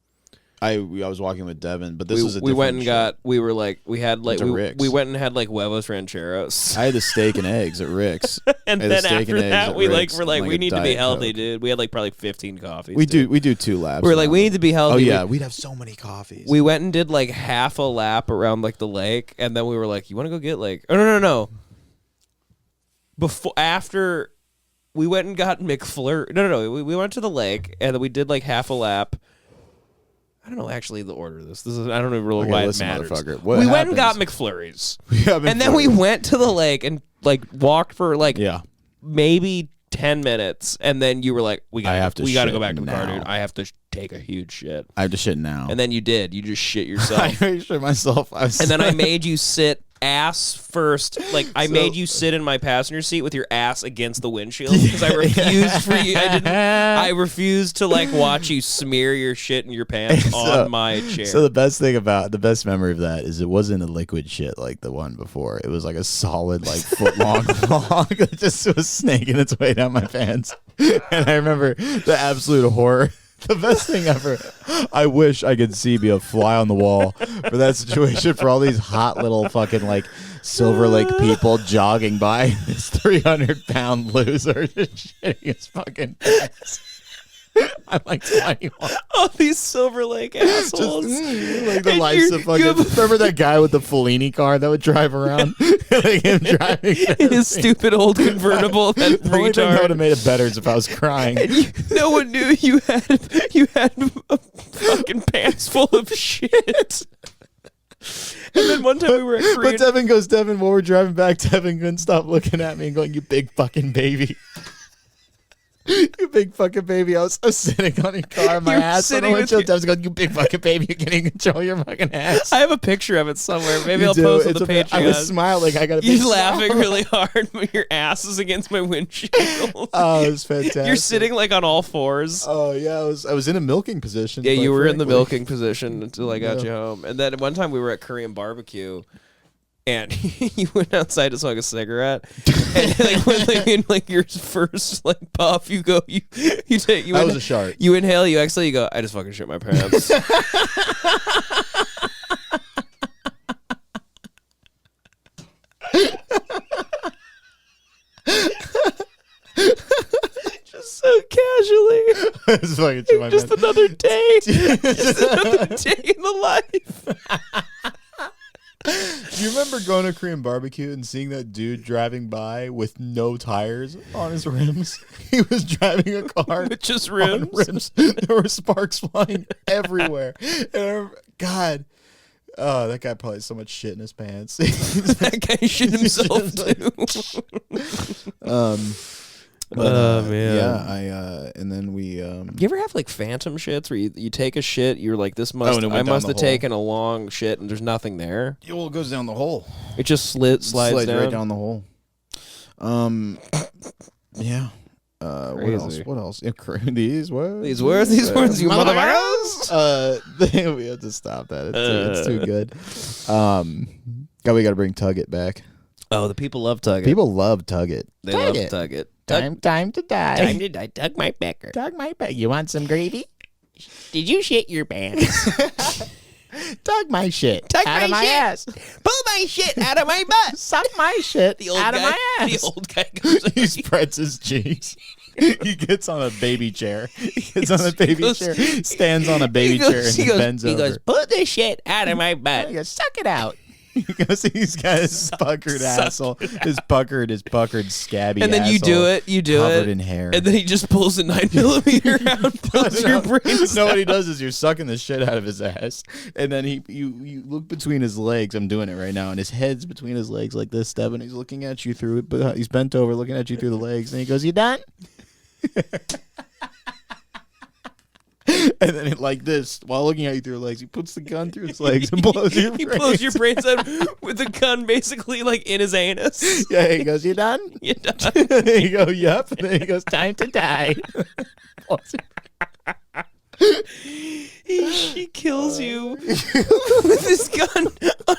I was walking with Devan, but this was a we went and shit. got we were like we had like to we Rick's. went and had like huevos rancheros. I had the steak and eggs at Rick's. And I had the then steak after and eggs that at we Rick's we're like and, we a need to be Diet healthy, Coke. dude. We had like probably 15 coffees. We dude. do 2 laps. We were like around. we need to be healthy. Oh yeah, we'd have so many coffees. We went and did like half a lap around like the lake, and then we were like, "You want to go get like?" Oh no. After we went and got McFlurry. No. We went to the lake, and then we did like half a lap. I don't know actually the order of this. This is I don't know really Okay, why it listen, matters. motherfucker. What We went and got happens- McFlurries, Yeah, and then we went to the lake and like walked for like Yeah. maybe 10 minutes, and then you were like, "We got have to we got to shit go back to the car, now. dude. I have to take a huge shit." I have to shit now. And then you did. You just shit I yourself. made sure myself. And then I made you sit ass first. Like I made you sit in my passenger seat with your ass against the windshield because I refused for you. I refused to like watch you smear your shit in your pants on my chair. So the best memory of that is it wasn't a liquid shit like the one before. It was like a solid like foot long log that just was snaking its way down my pants. And I remember the absolute horror. The best thing ever. I wish I could be a fly on the wall for that situation for all these hot little fucking like Silver Lake people jogging by this 300-pound loser just shitting his fucking pants. I'm like 21. All these Silver Lake assholes. Like the lights of fucking. Remember that guy with the Fellini car that would drive around? Like him driving in his stupid old convertible. That The only thing that would have retard. made it better is if I was crying. No one knew you had a fucking pants full of shit. And then one time we were at Korean. But Devin, while we're driving back, Devin couldn't stop looking at me and going, "You big fucking baby." You big fucking baby. I was sitting on your car, my You were ass on sitting the with windshield. your- Devin's going, "You big fucking baby. You can't even control your fucking ass." I have a picture of it somewhere. Maybe You I'll do. post on It's the a- I was Patreon. smiling. I got a big You're smile. laughing really hard, but your ass is against my windshield. Oh, it was fantastic. You're sitting like on all fours. Oh yeah, I was in a milking position. Yeah, quite you were in the frankly. milking position until I got Yeah. you home. And then one time we were at Korean barbecue, and you went outside to smoke a cigarette. And like when like, in like your first like puff, you go you take you. That was a shark. You inhale, you exhale, you go. I just fucking shit my pants. Just so casually. I was fucking shit my Just pants. another day. Just another day in the life. Do you remember going to Korean barbecue and seeing that dude driving by with no tires on his rims? He was driving a car With just on rims. rims. There were sparks flying everywhere. And I remember, God, oh, that guy probably has so much shit in his pants. That guy shit himself too. Man. Yeah, and then we. You ever have like phantom shits where you take a shit, you're like, this must and it I went down must the have hole. taken a long shit and there's nothing there. Well, it goes down the hole. It just slides down. right down the hole. Yeah. What else? Yeah, these words. These words, you motherfuckers. We have to stop that. It's too good. We got to bring Tug It back. Oh, the people love Tug It. People love Tug It. They Tug love it. Tug It. Time to die. Time to die. Tug my pecker. Tug my back. You want some gravy? Did you shit your pants? Tug my shit. Tug out my of my shit. ass. Pull my shit out of my butt. Suck my shit The old out guy, of my ass. The old guy goes. He spreads his cheeks. He gets on a baby chair. He gets on a baby chair, stands on a baby chair, and bends over. He goes, pull the shit out of my butt. He goes, suck it out. He goes, he's got his puckered asshole, his puckered scabby And then you do it, covered in hair. and then he just pulls a 9mm out and pulls your brains No, out. what he does is you're sucking the shit out of his ass, and then you look between his legs. I'm doing it right now, and his head's between his legs like this, Devin. He's looking at you through it, but he's bent over, looking at you through the legs, and he goes, "You done?" And then like this, while looking at you through the legs, he puts the gun through his legs and blows your He brains. blows your brains out with the gun basically like in his anus. Yeah, he goes, "You done?" You done? And then you go, "Yep." And then he goes, "Time to die." He kills you with his gun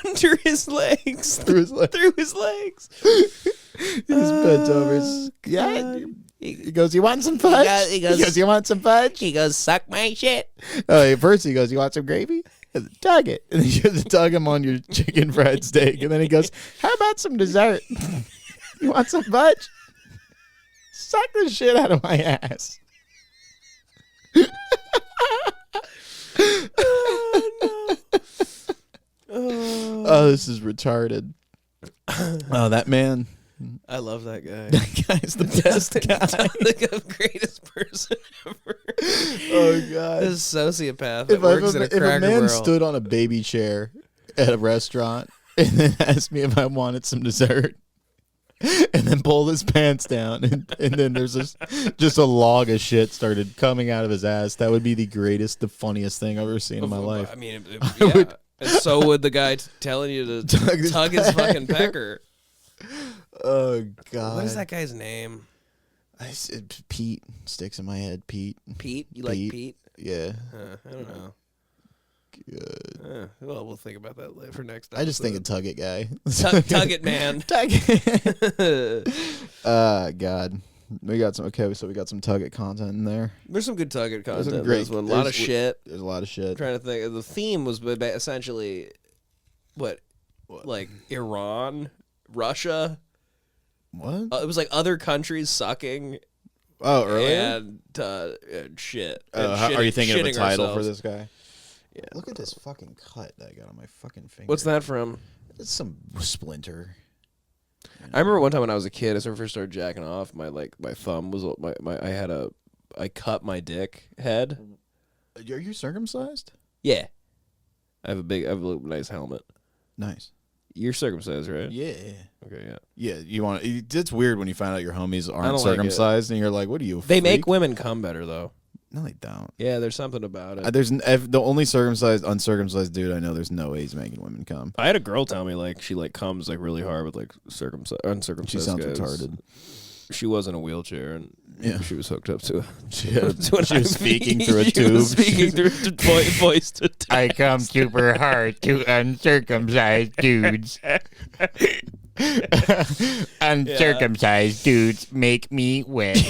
under his legs. Through his legs. Through his legs. He's bent over. Yeah, He goes, you want some fudge? He goes, you want some fudge? He goes, suck my shit. First he goes, you want some gravy? Tug it. And then you have to tug him on your chicken fried steak. And then he goes, how about some dessert? You want some fudge? Suck the shit out of my ass. Oh, this is retarded. Oh, that man. I love that guy. That guy's the best guy. The greatest person ever. Oh, God. This sociopath that works at a If a Cracker man Barrel. stood on a baby chair at a restaurant and then asked me if I wanted some dessert and then pulled his pants down and then there's just a log of shit started coming out of his ass, that would be the greatest, the funniest thing I've ever seen in my life. I mean, yeah. And so would the guy telling you to tug his fucking pecker. Oh, God. What is that guy's name? Pete sticks in my head. Pete. Pete? You like Pete? Yeah. I don't know. Good. Well, we'll think about that later for next time. I just think a Tug It guy. Tug It, man. Tug It. God. We got some. Okay, so we got some Tug It content in there. There's some good Tug It There's content. some great. A lot of shit. There's a lot of shit. I'm trying to think. The theme was essentially what? Like Iran, Russia. What? It was like other countries sucking. Oh, earlier? And shit. Are you thinking of a title ourselves. for this guy? Yeah. Look at this fucking cut that I got on my fucking finger. What's that from? It's some splinter. I remember one time when I was a kid, as I first started jacking off, my thumb was I cut my dick head. Are you circumcised? Yeah. I have a nice helmet. Nice. You're circumcised, right? Yeah. Okay, yeah. Yeah, you want. It's weird when you find out your homies don't aren't like circumcised, and you're like, "What are you?" They make women come better though. No, they don't. Yeah, there's something about it. The only uncircumcised dude I know. There's no way he's making women come. I had a girl tell me like she like comes like really hard with like uncircumcised. She sounds guys. retarded. She was in a wheelchair and she was hooked up to. She was speaking through a tube. She was speaking through voice to text. I come super hard to uncircumcised dudes. Uncircumcised dudes make me wet.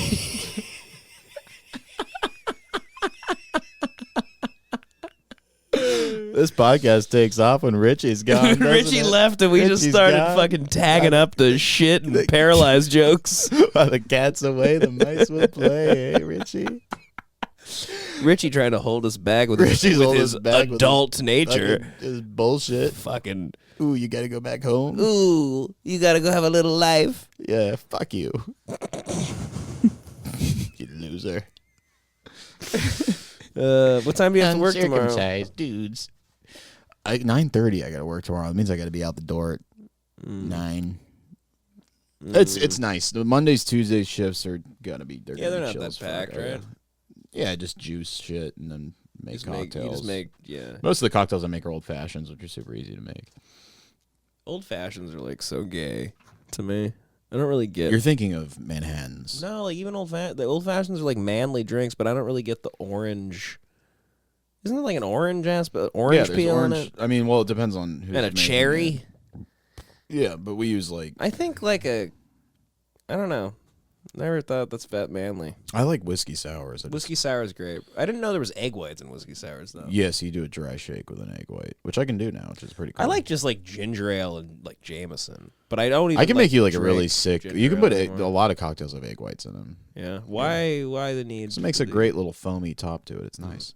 This podcast takes off when Richie's gone. Richie left and we just Richie's started gone. fucking tagging up the shit and paralyzed jokes. While the cat's away, the mice will play. Hey, Richie. Richie trying to hold us back with Richie's holding his us back with adult nature. His bullshit. Fucking. Ooh, you gotta go back home. Ooh, you gotta go have a little life. Yeah, fuck you. You loser. What time do you have to work tomorrow? Uncircumcised dudes. 9:30. I gotta work tomorrow. It means I gotta be out the door at 9. It's nice. The Mondays, Tuesdays shifts are gonna be. They're not chill that as fuck. packed, right? Yeah, just juice shit and then make cocktails. Yeah. Most of the cocktails I make are old fashions, which are super easy to make. Old fashions are like so gay to me. I don't really get. You're thinking of Manhattans. No, like even the old fashions are like manly drinks, but I don't really get the orange. Isn't it like an orange orange there's peel orange. in it? I mean, well, it depends on who's And a making cherry. it. Yeah, but we use like. I think like I don't know. Never thought that's fat manly. I like whiskey sours. Whiskey sour is great. I didn't know there was egg whites in whiskey sours though. Yes, you do a dry shake with an egg white, which I can do now, which is pretty cool. I like just like ginger ale and like Jameson, but I don't even. I can make you like a drink really sick. ginger You can put ale a anymore. lot of cocktails have egg whites in them. Yeah. Why the need? So it makes a great little foamy top to it. It's nice.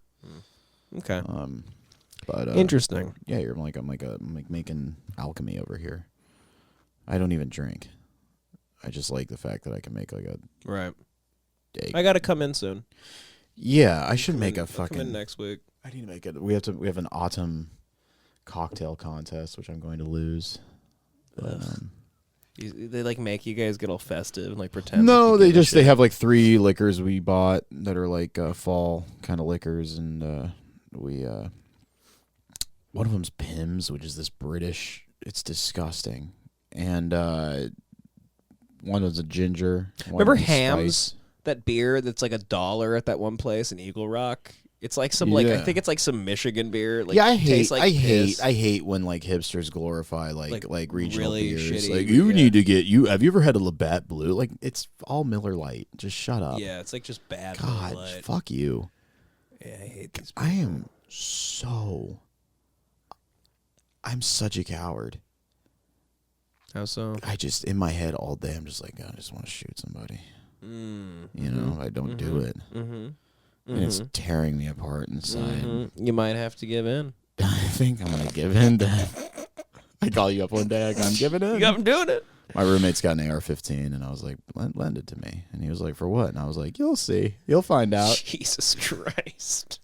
Okay. But Interesting. Yeah, I'm like making alchemy over here. I don't even drink. I just like the fact that I can make like a Right. egg. I got to come in soon. Yeah, I should make a I'll fucking. come in next week. I need to make it. We have an autumn cocktail contest, which I'm going to lose. But, They like make you guys get all festive and like pretend. no, like they you give a just they shit. have like 3 liquors we bought that are like fall kind of liquors, and we one of them's Pimm's, which is this British. It's disgusting, and one was a ginger. One Remember was Hams? spice. That beer that's like $1 at that one place in Eagle Rock. It's like some I think it's like some Michigan beer. Like, yeah, I tastes like piss. hate when like hipsters glorify like regional really beers. shitty, Like you need to get Have you ever had a Labatt Blue? Like it's all Miller Lite. Just shut up. Yeah, it's like just bad. God, Light. fuck you. Yeah, I hate these. I'm such a coward. How so? I just in my head all day. I'm just like, I just want to shoot somebody. You know, I don't do it. And it's tearing me apart inside. You might have to give in. I think I'm gonna give in. I call you up one day. I'm giving in. I'm doing it. My roommate's got an AR-15, and I was like, lend it to me. And he was like, for what? And I was like, you'll see. You'll find out. Jesus Christ.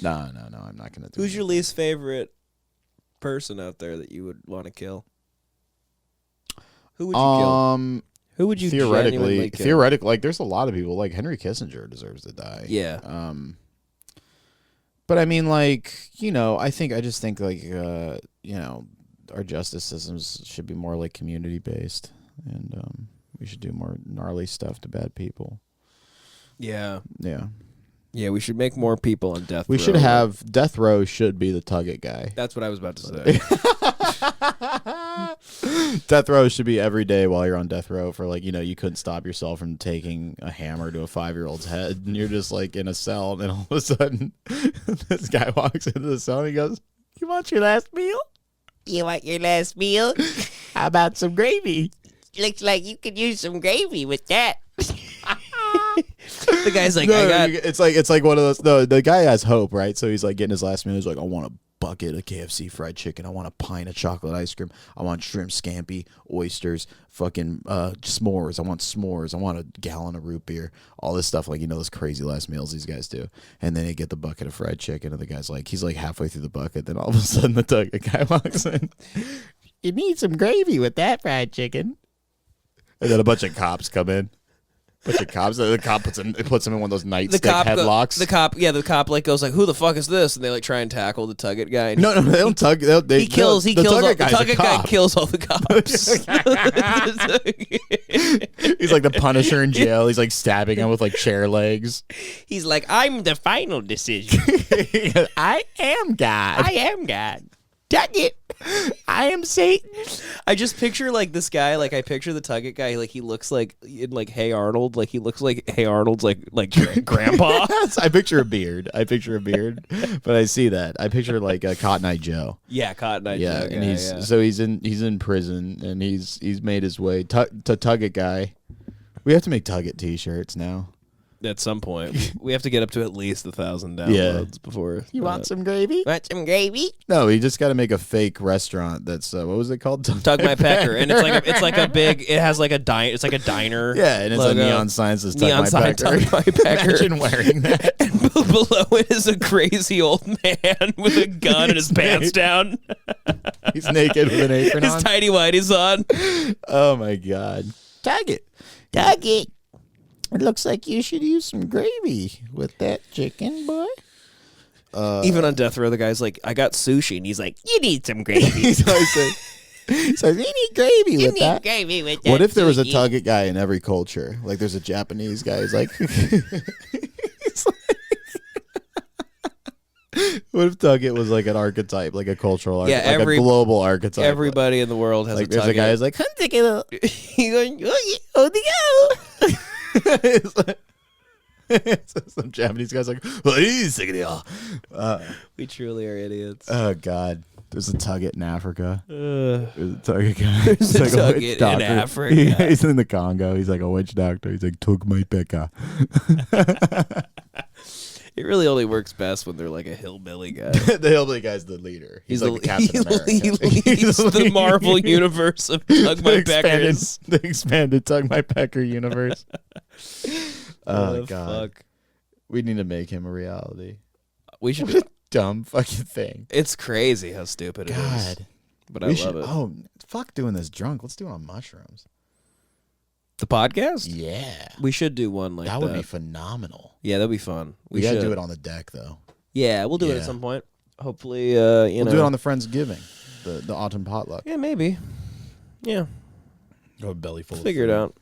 No, I'm not gonna do it. Who's your least favorite person out there that you would want to kill? Who would you kill? Who would you genuinely kill? Theoretically, like there's a lot of people. Like Henry Kissinger deserves to die. Yeah. But I mean, like, you know, I just think like, you know, our justice systems should be more like community based, and we should do more gnarly stuff to bad people. Yeah. Yeah. Yeah, we should make more people on death row. We should have death row should be the Tug It guy. That's what I was about to say. Death row should be every day while you're on death row for like, you know, you couldn't stop yourself from taking a hammer to a 5-year-old's head, and you're just like in a cell, and then all of a sudden this guy walks into the cell and he goes, "You want your last meal? You want your last meal? How about some gravy? Looks like you could use some gravy with that." The guy's like, it's like one of those. No, the guy has hope, right? So he's like getting his last meal. He's like, I want a bucket of KFC fried chicken. I want a pint of chocolate ice cream. I want shrimp scampi, oysters, fucking s'mores. I want s'mores. I want a gallon of root beer. All this stuff, like, you know, those crazy last meals these guys do. And then they get the bucket of fried chicken, and the guy's like, he's like halfway through the bucket. Then all of a sudden, the guy walks in. You need some gravy with that fried chicken. And then a bunch of cops come in. The cop puts him in one of those nightstick headlocks. The cop like goes like, "Who the fuck is this?" And they like try and tackle the Tug It guy. No, they don't tug. He kills all the guy kills all the cops. He's like the Punisher in jail. He's like stabbing him with like chair legs. He's like, "I'm the final decision. I am God. I am God. Tug It. I am Satan." I just picture like this guy, like I picture the Tug It guy, like he looks like in like Hey Arnold, like he looks like Hey Arnold's like grandpa. I picture a beard, but I see that. I picture like a Cotton Eye Joe. Yeah, Cotton Eye Joe. Yeah, and so he's in prison, and he's made his way to Tug It guy. We have to make Tug It t-shirts now. At some point, we have to get up to at least 1,000 downloads before. You want some gravy? Want some gravy? No, you just got to make a fake restaurant. That's what was it called? Tug My Pecker, and it's like a big. It has like a it's like a diner. Yeah, and it's logo. a neon sign that says Tug My Pecker. Tug My Pecker. Imagine wearing that. And below it is a crazy old man with a gun and his pants down. He's naked with an apron on. His tidy whities on. Oh my God! Tug It. Tug It. It looks like you should use some gravy with that chicken, boy. Even on death row, the guy's like, "I got sushi," and he's like, "You need some gravy." So you need gravy with that. Gravy with that. What if there was a Tug It guy in every culture? Like, there's a Japanese guy. He's like, what if Tug It was like an archetype, like a cultural archetype, like a global archetype? Everybody in the world has like, a Tug It. There's a guy who's like, He's going, oh, the go. Some Japanese guy's like, we truly are idiots. Oh God, there's a Tug It in Africa. There's a Tug It guy. There's a Tug It in Africa. He's in the Congo. He's like a witch doctor. He's like, Tug My Pecker. It really only works best when they're like a hillbilly guy. The hillbilly guy's the leader. He's like the Captain America. He leads the Marvel universe of Tug My Peckers. The expanded Tug My Pecker universe. Oh God, fuck. We need to make him a reality. We should. What a dumb fucking thing. It's crazy how stupid it is. But I love it. Oh, fuck doing this drunk. Let's do it on mushrooms. The podcast? Yeah. We should do one like that. That would be phenomenal. Yeah, that'd be fun. We gotta do it on the deck though. Yeah, we'll do it at some point. Hopefully, we'll do it on the Friendsgiving, the autumn potluck. Yeah, maybe. Yeah. Go belly full. Figure it out.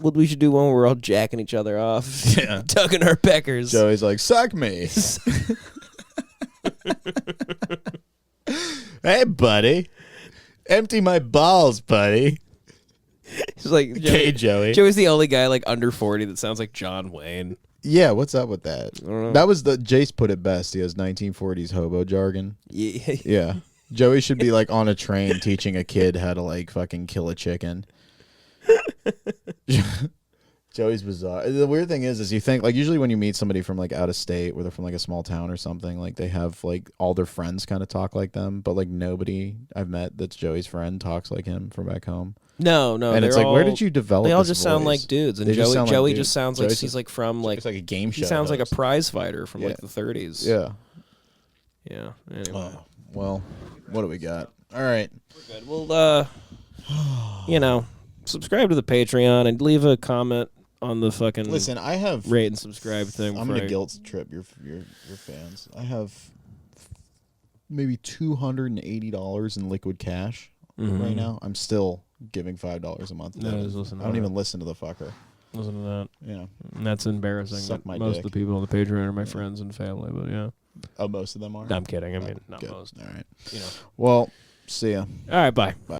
What we should do when we're all jacking each other off. Yeah. Tugging our peckers. Joey's like, suck me. Hey, buddy. Empty my balls, buddy. He's like, Okay, Joey. Joey's the only guy like under 40 that sounds like John Wayne. Yeah, what's up with that? I don't know. That was Jace put it best. He has 1940s hobo jargon. Yeah. Yeah. Joey should be like on a train teaching a kid how to like fucking kill a chicken. Joey's bizarre. The weird thing is you think like usually when you meet somebody from like out of state or they're from like a small town or something, like they have like all their friends kind of talk like them, but like nobody I've met that's Joey's friend talks like him from back home. No, And it's like, where did you develop? They all this just sound voice? like dudes, and They just Joey sound like Joey dudes. just sounds like Joey's he's like from like it's like a game show. he sounds like a host. prize fighter from like Yeah. the 30s. Yeah. Yeah. Anyway, Oh, well, what do we got? All right. we're good. Well, you know, subscribe to the Patreon and leave a comment on the fucking Listen, I have. rate and subscribe thing. I'm before gonna I- guilt trip your fans. I have maybe $280 in liquid cash right now. I'm still giving $5 a month. to No, Devan. just listen to I don't that. even listen to the fucker. Listen to that. Yeah. And that's embarrassing. Suck that my most dick. of the people on the Patreon are my friends and family, but yeah. Oh, most of them are. No, I'm kidding. I mean, not Good. most. All right. You know. Well, see ya. All right, bye.